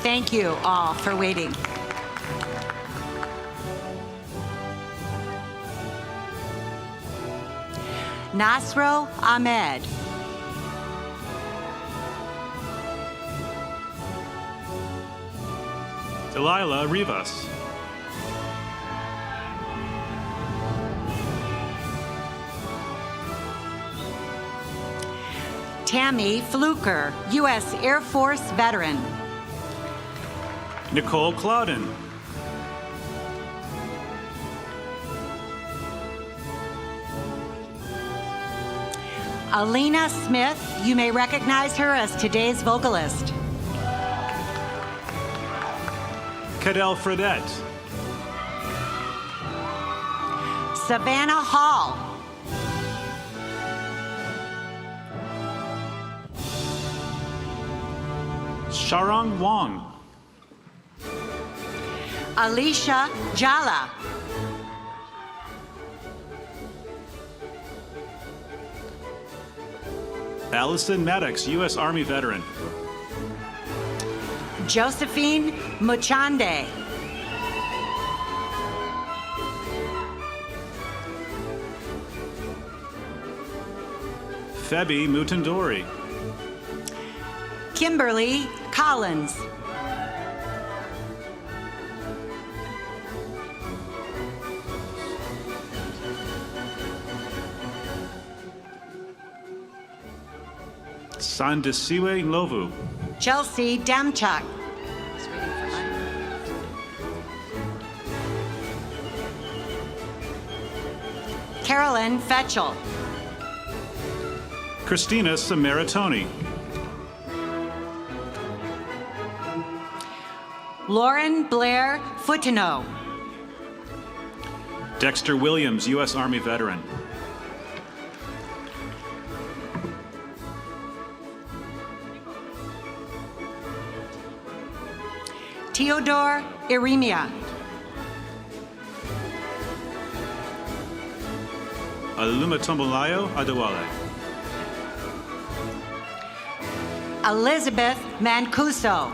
Thank you all for waiting. Nasro Ahmed. Delilah Rivas. Tammy Fluker, U.S. Air Force veteran. Nicole Clouden. Alina Smith, you may recognize her as today's vocalist. Cadell Fredette. Savannah Hall. Sharong Wong. Alicia Jala. Allison Maddox, U.S. Army veteran. Josephine Muchande. Febi Mutandori. Kimberly Collins. Sandisiwe Lovu. Chelsea Demchuk. Carolyn Fetchel. Christina Samaritoni. Lauren Blair Footino. Dexter Williams, U.S. Army veteran. Theodore Iremia. Alumatombolayo Adewale. Elizabeth Mancuso.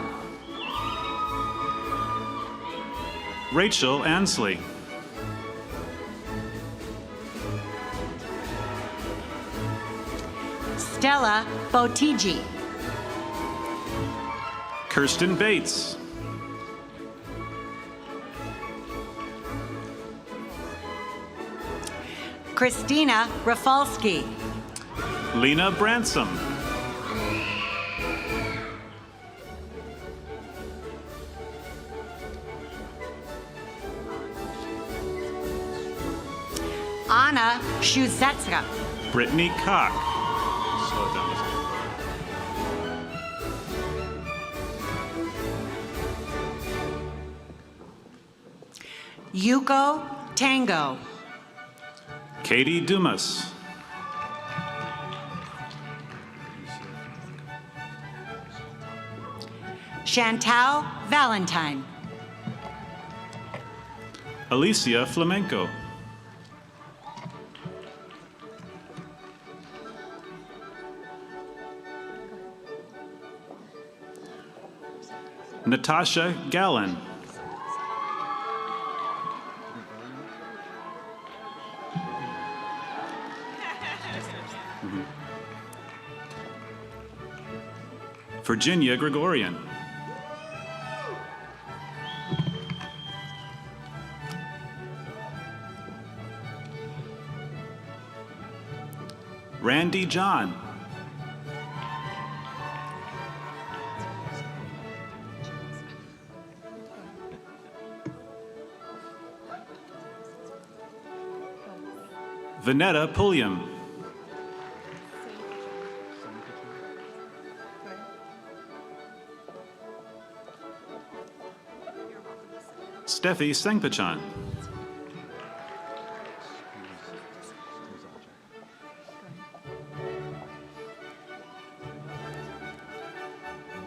Rachel Ansley. Stella Botigi. Kirsten Bates. Christina Rafalski. Lena Bransom. Anna Shuzetska. Brittany Koch. Yuko Tango. Katie Dumas. Chantal Valentine. Alicia Flamenco. Natasha Gallen. Virginia Gregorian. Randy John. Vanetta Pulliam. Steffi Sengpachan.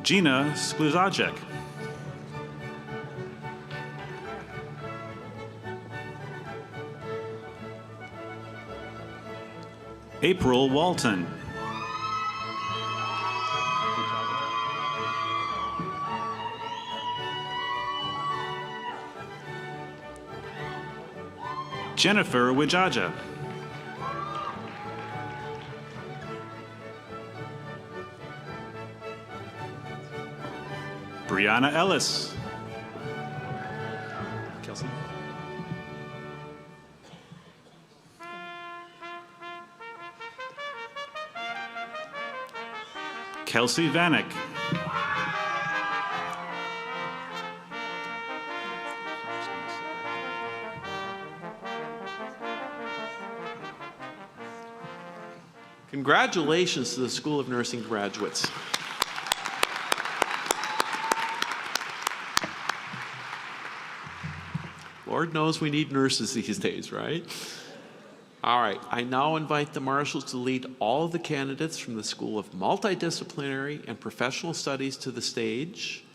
Gina Skluzacek. April Walton. Jennifer Wijaja. Brianna Ellis. Kelsey. Kelsey Vanek. Congratulations to the School of Nursing graduates. Lord knows we need nurses these days, right? All right, I now invite the marshals to lead all of the candidates from the School of Multidisciplinary and Professional Studies to the stage.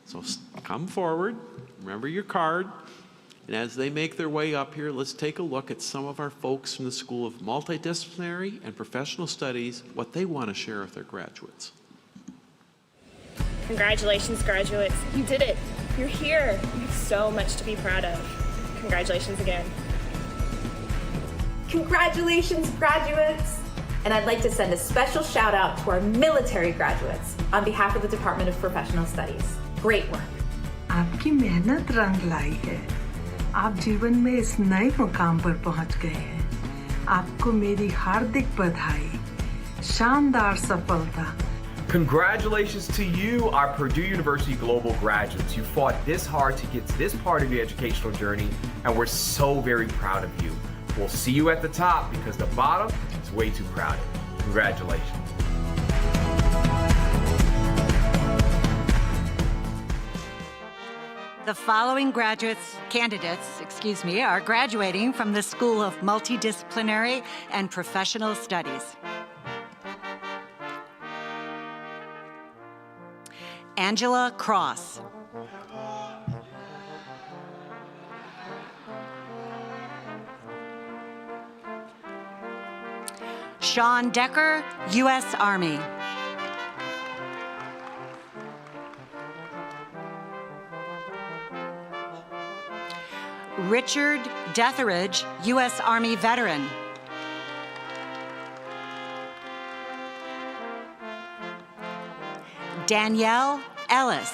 So come forward, remember your card, and as they make their way up here, let's take a look at some of our folks from the School of Multidisciplinary and Professional Studies, what they want to share with their graduates. Congratulations, graduates. You did it. You're here. You have so much to be proud of. Congratulations again. Congratulations, graduates! And I'd like to send a special shout out to our military graduates on behalf of the Department of Professional Studies. Great work. आपकी मेहनत रंग लाई है। आप जीवन में इस नए मुकाम पर पहुंच गए हैं। आपको मेरी हार्दिक बधाई। शानदार सफलता। Congratulations to you, our Purdue University Global graduates. You fought this hard to get to this part of your educational journey, and we're so very proud of you. We'll see you at the top because the bottom is way too crowded. Congratulations. The following candidates, are graduating from the School of Multidisciplinary and Professional Studies. Angela Cross. Sean Decker, U.S. Army. Richard Detheridge, U.S. Army veteran. Danielle Ellis.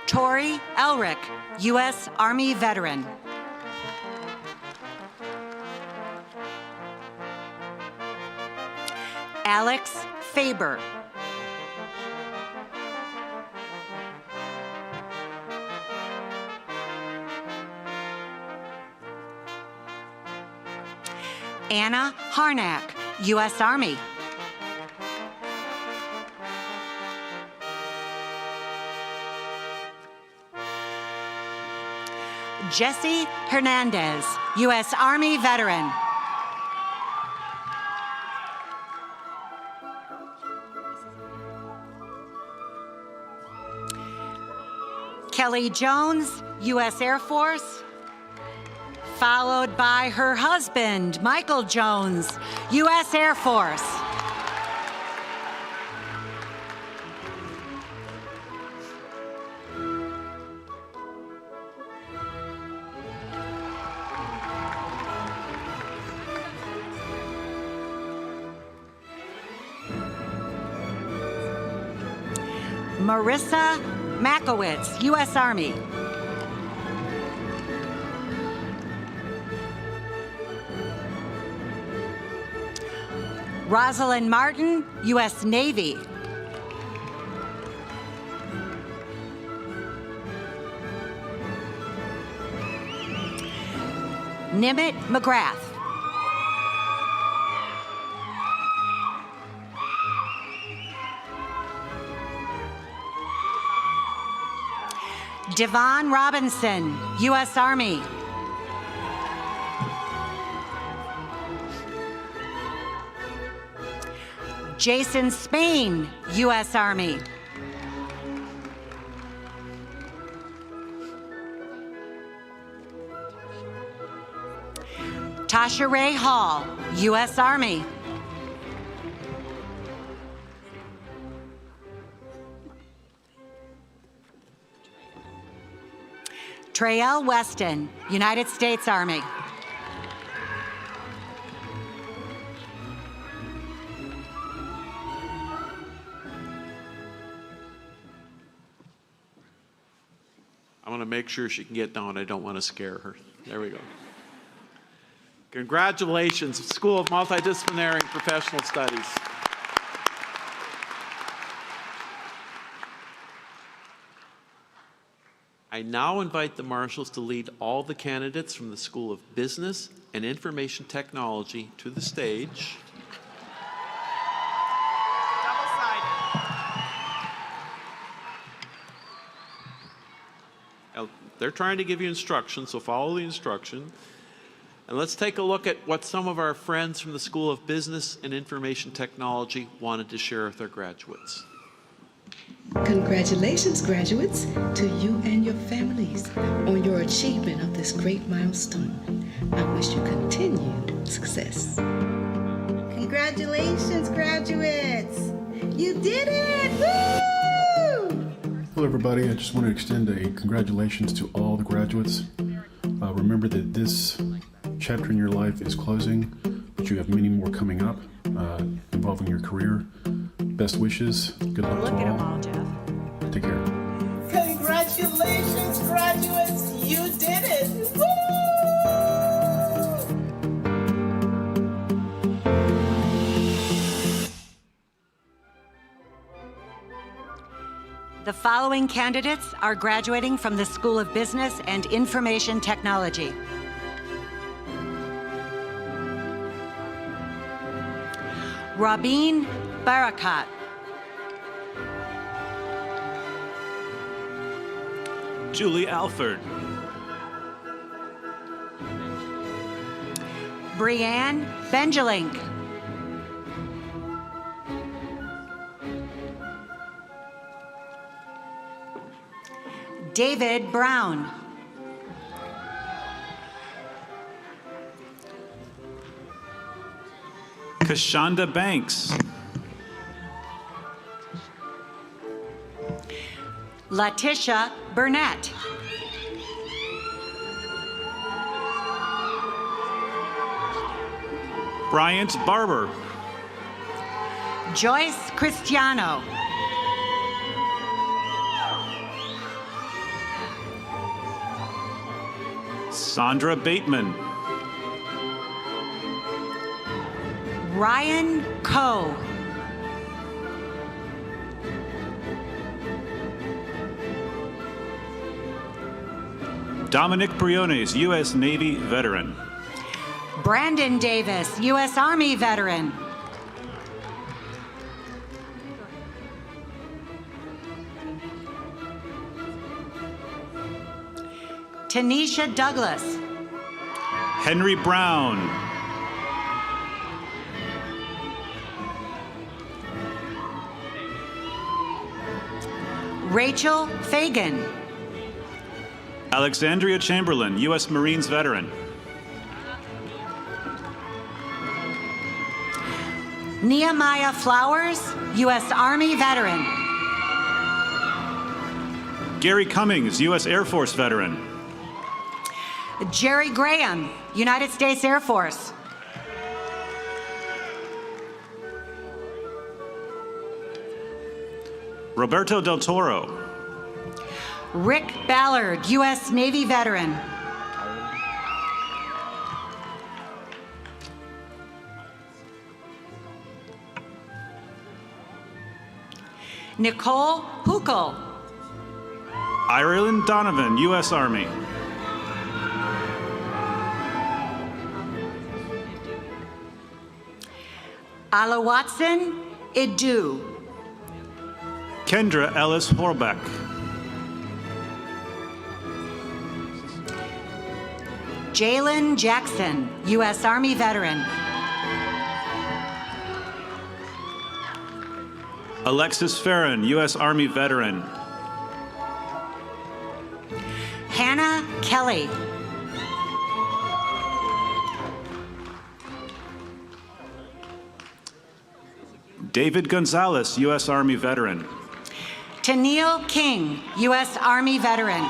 Tori Elrick, U.S. Army veteran. Alex Faber. Anna Harnack, U.S. Army. Jesse Hernandez, U.S. Army veteran. Kelly Jones, U.S. Air Force. Followed by her husband, Michael Jones, U.S. Air Force. Marissa Makowitz, U.S. Army. Rosalind Martin, U.S. Navy. Nimit McGrath. Devon Robinson, U.S. Army. Jason Spain, U.S. Army. Tasha Ray Hall, U.S. Army. Trayelle Weston, United States Army. I want to make sure she can get down. I don't want to scare her. There we go. Congratulations, School of Multidisciplinary and Professional Studies. I I now invite the marshals to lead all the candidates from the School of Business and Information Technology to the stage. Now, they're trying to give you instructions, so follow the instruction. And let's take a look at what some of our friends from the School of Business and Information Technology wanted to share with our graduates. Congratulations, graduates, to you and your families on your achievement of this great milestone. I wish you continued success. Congratulations, graduates! You did it! Woo! Hello, everybody. I just want to extend a congratulations to all the graduates. Remember that this chapter in your life is closing, but you have many more coming up involving your career. Best wishes. Good luck to all. Look at them all, Jeff. Take care. Congratulations, graduates! You did it! Woo! The following candidates are graduating from the School of Business and Information Technology. Rabin Barakat. Julie Alford. Brianne Benjelink. David Brown. Kashonda Banks. Letitia Burnett. Bryant Barber. Joyce Cristiano. Sandra Bateman. Ryan Coe. Dominic Briones, U.S. Navy veteran. Brandon Davis, U.S. Army veteran. Tanisha Douglas. Henry Brown. Rachel Fagan. Alexandria Chamberlain, U.S. Marines veteran. Nehemiah Flowers, U.S. Army veteran. Gary Cummings, U.S. Air Force veteran. Jerry Graham, United States Air Force. Roberto Del Toro. Rick Ballard, U.S. Navy veteran. Nicole Huckel. Ireland Donovan, U.S. Army. Ala Watson Idu. Kendra Ellis Horbeck. Jalen Jackson, U.S. Army veteran. Alexis Farron, U.S. Army veteran. Hannah Kelly. David Gonzalez, U.S. Army veteran. Tennille King, U.S. Army veteran.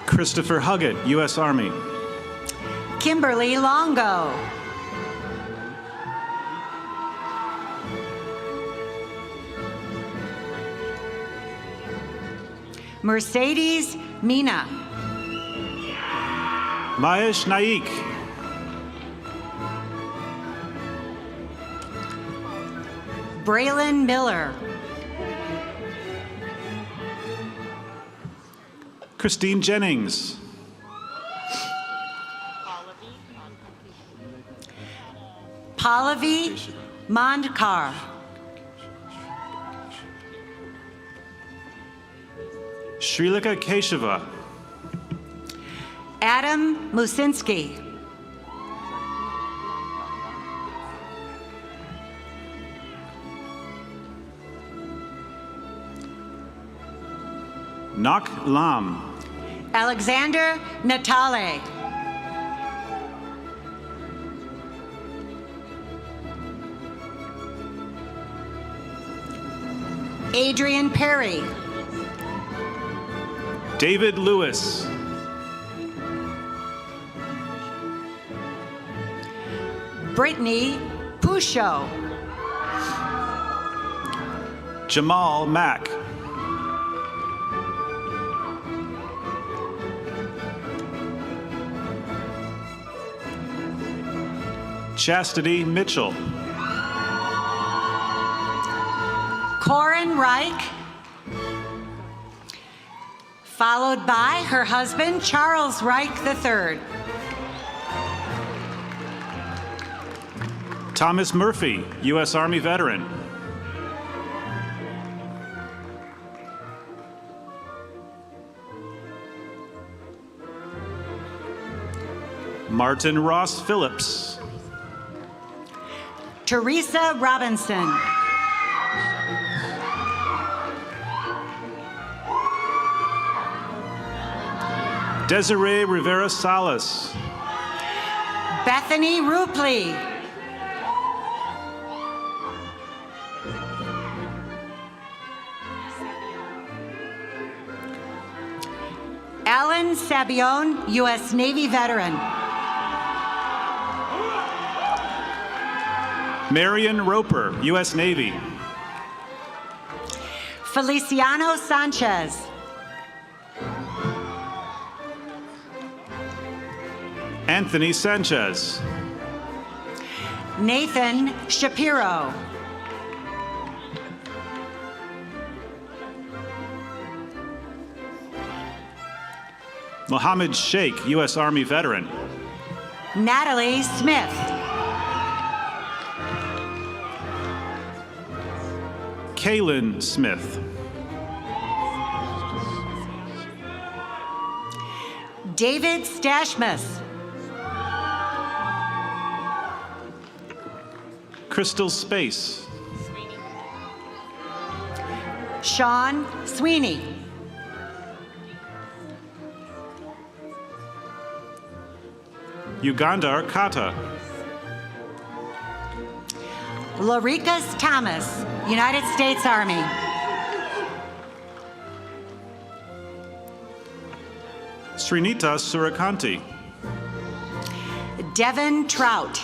Christopher Huggett, U.S. Army. Kimberly Longo. Mercedes Mina. Mahesh Naik. Braylon Miller. Christine Jennings. Pallavi Mandkar. Srilika Keshava. Adam Musinski. Nak Lam. Alexander Natale. Adrian Perry. David Lewis. Brittany Pusho. Jamal Mack. Chastity Mitchell. Corin Reich, followed by her husband, Charles Reich III. Thomas Murphy, U.S. Army veteran. Martin Ross Phillips. Teresa Robinson. Desiree Rivera Salas. Bethany Rupley. Alan Sabione, U.S. Navy veteran. Marion Roper, U.S. Navy. Feliciano Sanchez. Anthony Sanchez. Nathan Shapiro. Mohammed Sheikh, U.S. Army veteran. Natalie Smith. Kaylin Smith. David Stashmus. Crystal Space. Sean Sweeney. Ugandar Kata. Larikas Thomas, United States Army. Srinita Surakanti. Devin Trout.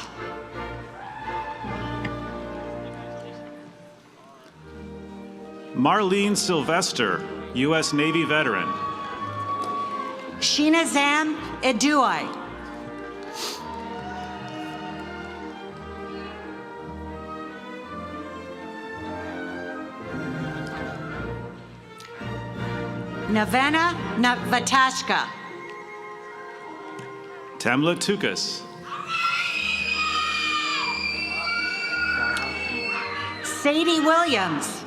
Marlene Sylvester, U.S. Navy veteran. Shinazam Eduai. Navana Vatashka. Tamla Tukas. Sadie Williams.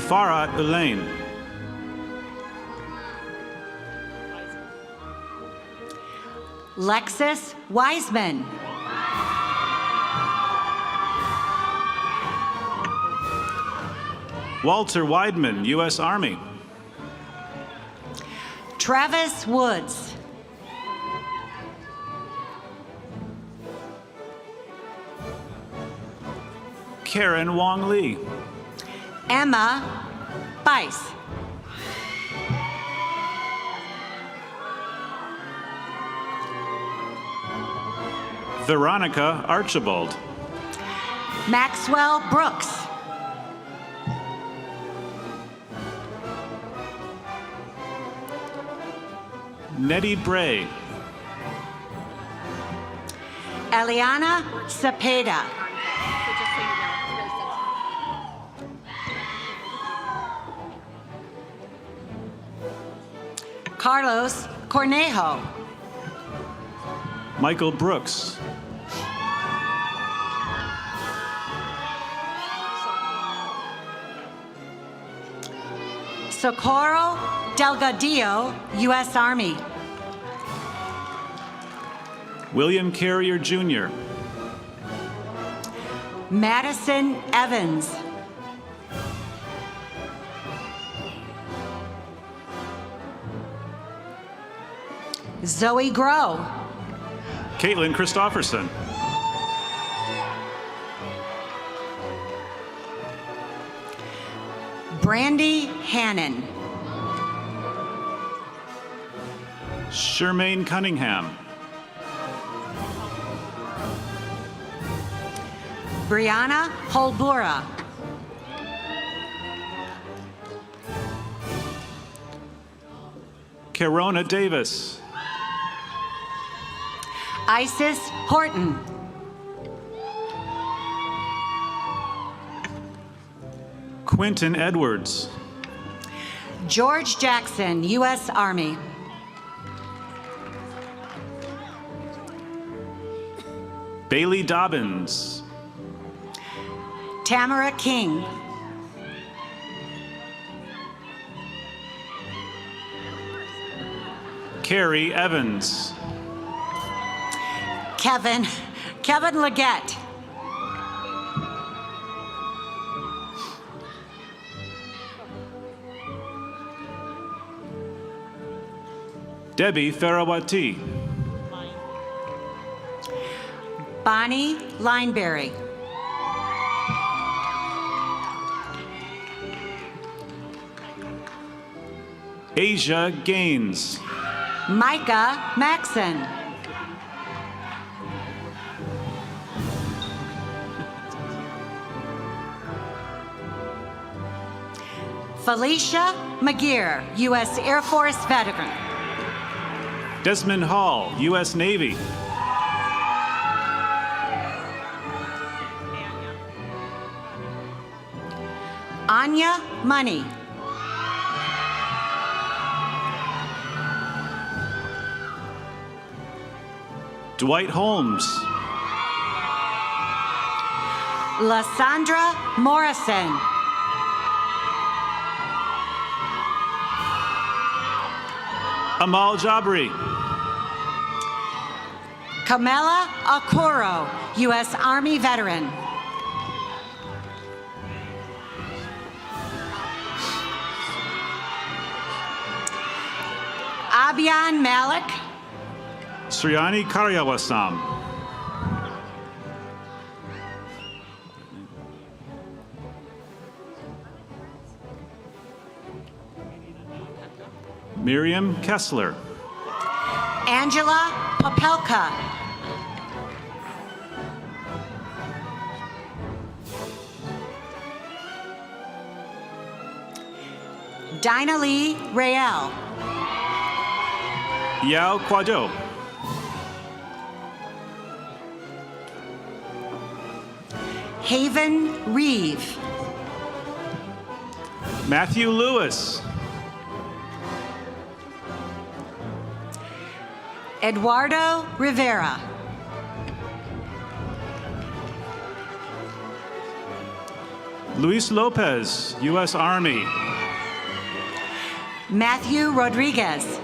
Farhat Elaine. Lexus Wiseman. Walter Weidman, U.S. Army. Travis Woods. Karen Wong Lee. Emma Bice. Veronica Archibald. Maxwell Brooks. Nettie Bray. Eliana Cepeda. Carlos Cornejo. Michael Brooks. Socorro Delgadillo, U.S. Army. William Carrier Jr. Madison Evans. Zoe Grow. Caitlin Christofferson. Brandy Hannon. Shermaine Cunningham. Brianna Holbura. Carona Davis. Isis Horton. Quentin Edwards. George Jackson, U.S. Army. Bailey Dobbins. Tamara King. Carrie Evans. Kevin Leggett. Debbie Farawati. Bonnie Lineberry. Asia Gaines. Micah Maxon. Felicia McGear, U.S. Air Force veteran. Desmond Hall, U.S. Navy. Anya Money. Dwight Holmes. Lysandra Morrison. Amal Jabri. Kamela Okoro, U.S. Army veteran. Abian Malik. Sriani Karyawasam. Miriam Kessler. Angela Popelka. Dinah Lee Rael. Yao Kwado. Haven Reeve. Matthew Lewis. Eduardo Rivera. Luis Lopez, U.S. Army. Matthew Rodriguez.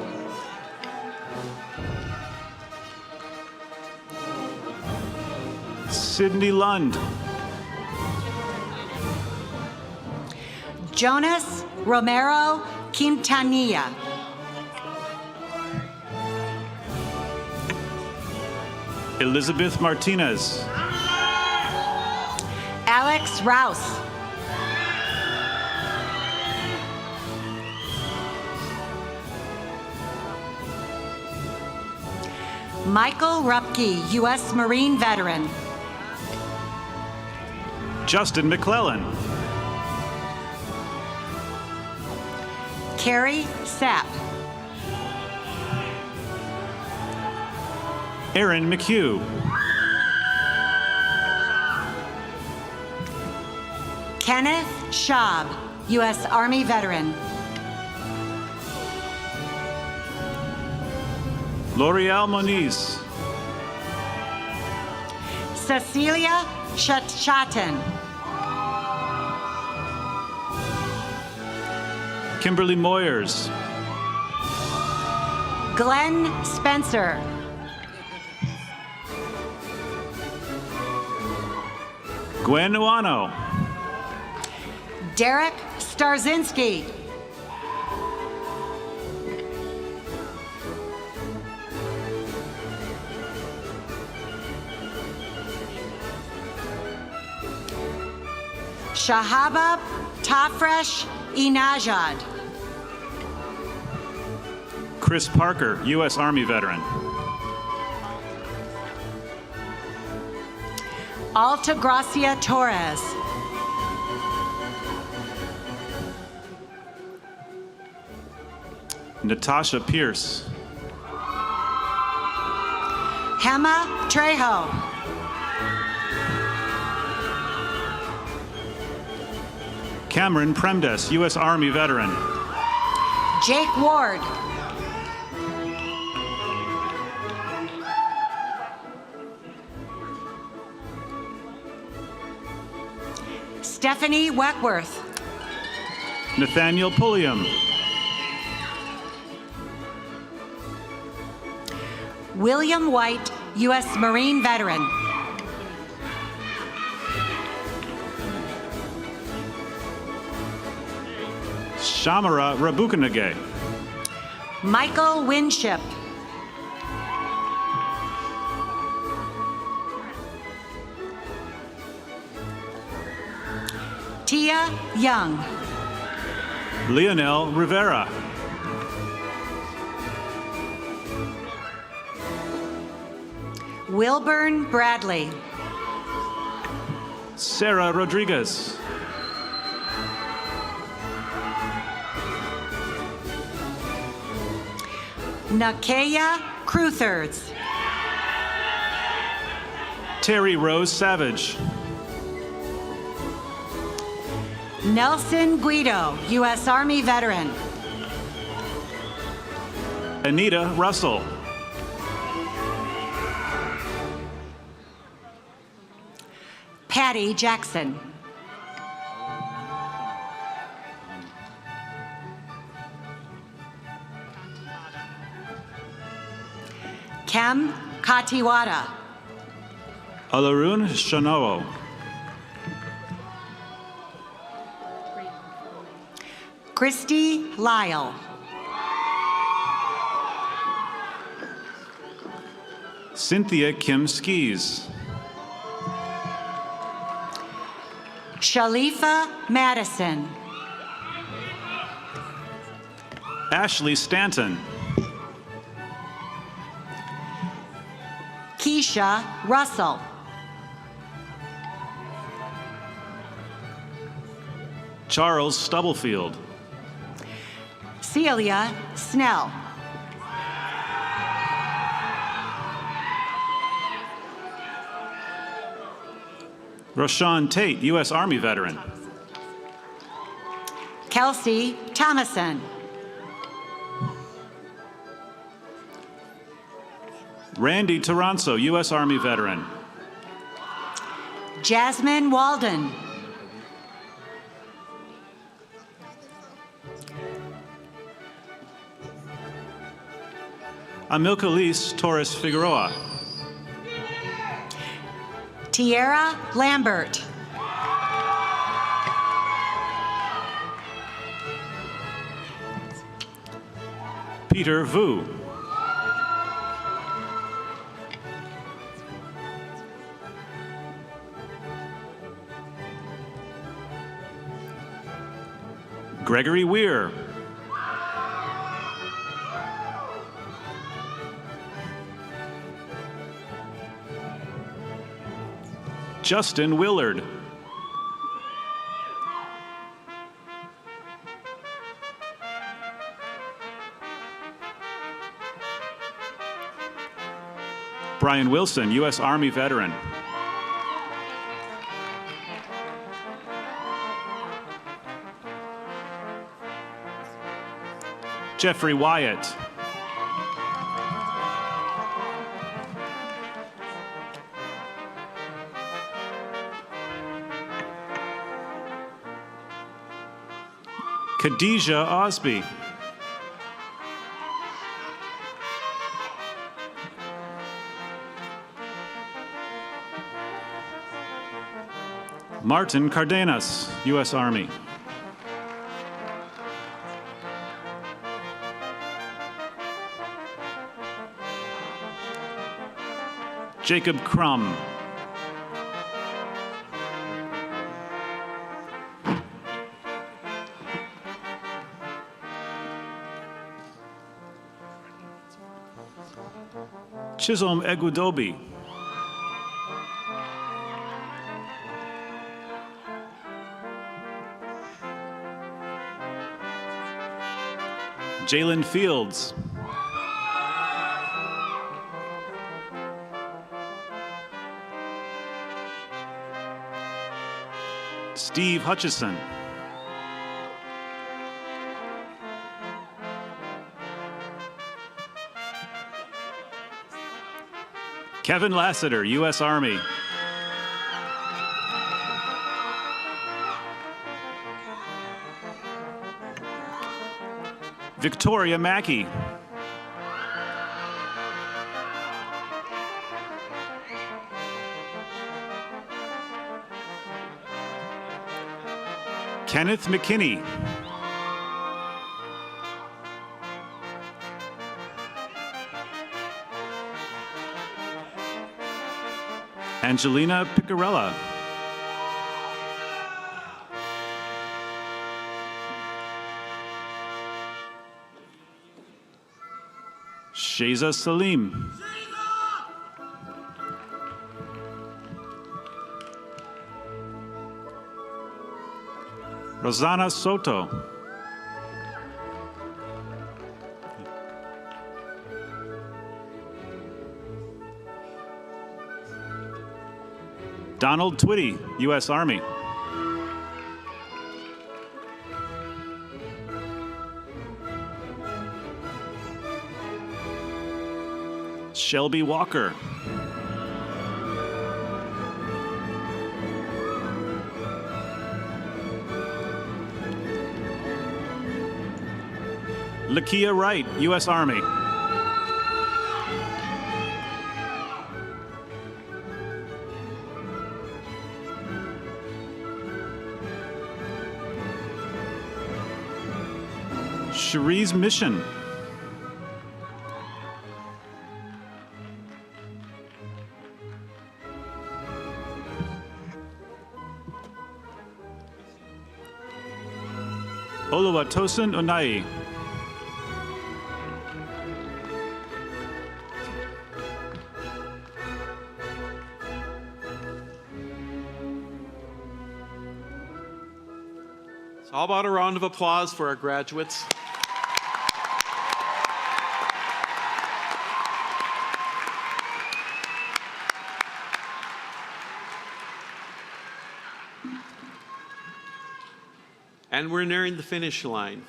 Sidney Lund. Jonas Romero Quintanilla. Elizabeth Martinez. Alex Rouse. Michael Rupke, U.S. Marine veteran. Justin McClellan. Carrie Sapp. Aaron McHugh. Kenneth Schaub, U.S. Army veteran. L'Oreal Moniz. Cecilia Shatten. Kimberly Moyers. Glenn Spencer. Gwen Uano. Derek Starzinski. Shahaba Tafresh Inajad. Chris Parker, U.S. Army veteran. Altagracia Torres. Natasha Pierce. Hema Trejo. Cameron Premdes, U.S. Army veteran. Jake Ward. Stephanie Weckworth. Nathaniel Pulliam. William White, U.S. Marine veteran. Shamara Rabukanage. Michael Winship. Tia Young. Leonel Rivera. Wilburn Bradley. Sarah Rodriguez. Nakeya Cruthers. Terry Rose Savage. Nelson Guido, U.S. Army veteran. Anita Russell. Patty Jackson. Kem Katiwada. Alarun Shanowo. Christy Lyle. Cynthia Kim Skis. Shalifa Madison. Ashley Stanton. Keisha Russell. Charles Stubblefield. Celia Snell. Rashawn Tate, U.S. Army veteran. Kelsey Thomason. Randy Toronso, U.S. Army veteran. Jasmine Walden. Amilcalis Torres Figueroa. Tierra Lambert. Peter Vu. Gregory Weir. Justin Willard. Brian Wilson, U.S. Army veteran. Jeffrey Wyatt. Khadijah Osby. Martin Cardenas, U.S. Army. Jacob Crum. Chisholm Egudobi. Jalen Fields. Steve Hutchison. Kevin Lassiter, U.S. Army. Victoria Mackey. Kenneth McKinney. Angelina Picarella. Sheza Salim. Rosanna Soto. Donald Twitty, U.S. Army. Shelby Walker. Lakia Wright, U.S. Army. Cherise Mission. Oluwatosin Onai. So how about a round of applause for our graduates? And we're nearing the finish line.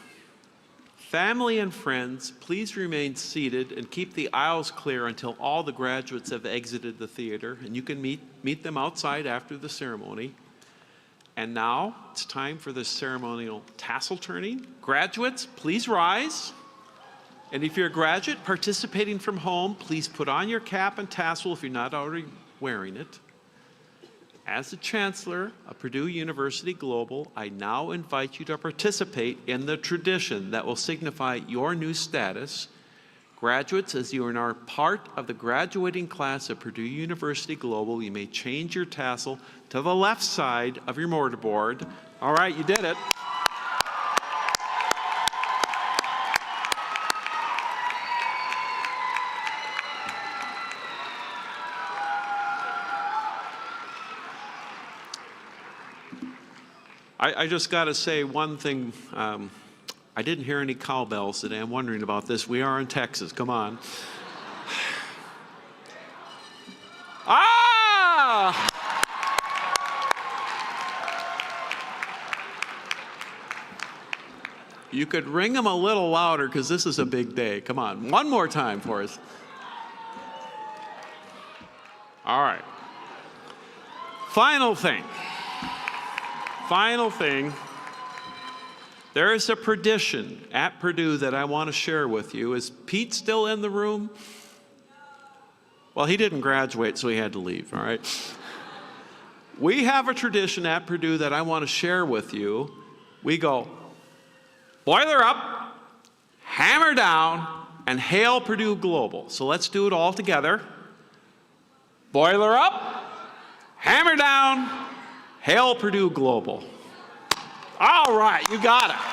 Family and friends, please remain seated and keep the aisles clear until all the graduates have exited the theater, and you can meet them outside after the ceremony. And now it's time for the ceremonial tassel turning. Graduates, please rise. And if you're a graduate participating from home, please put on your cap and tassel if you're not already wearing it. As the Chancellor of Purdue University Global, I now invite you to participate in the tradition that will signify your new status. Graduates, as you are now part of the graduating class of Purdue University Global, you may change your tassel to the left side of your mortarboard. All right, you did it. I just got to say one thing. I didn't hear any cowbells today. I'm wondering about this. We are in Texas. Come on. Ah! You could ring them a little louder because this is a big day. Come on. One more time for us. All right. Final thing. There is a tradition at Purdue that I want to share with you. Is Pete still in the room? Well, he didn't graduate, so he had to leave, all right? We have a tradition at Purdue that I want to share with you. We go, boiler up, hammer down, and hail Purdue Global. So let's do it all together. Boiler up, hammer down, hail Purdue Global. All right, you got it.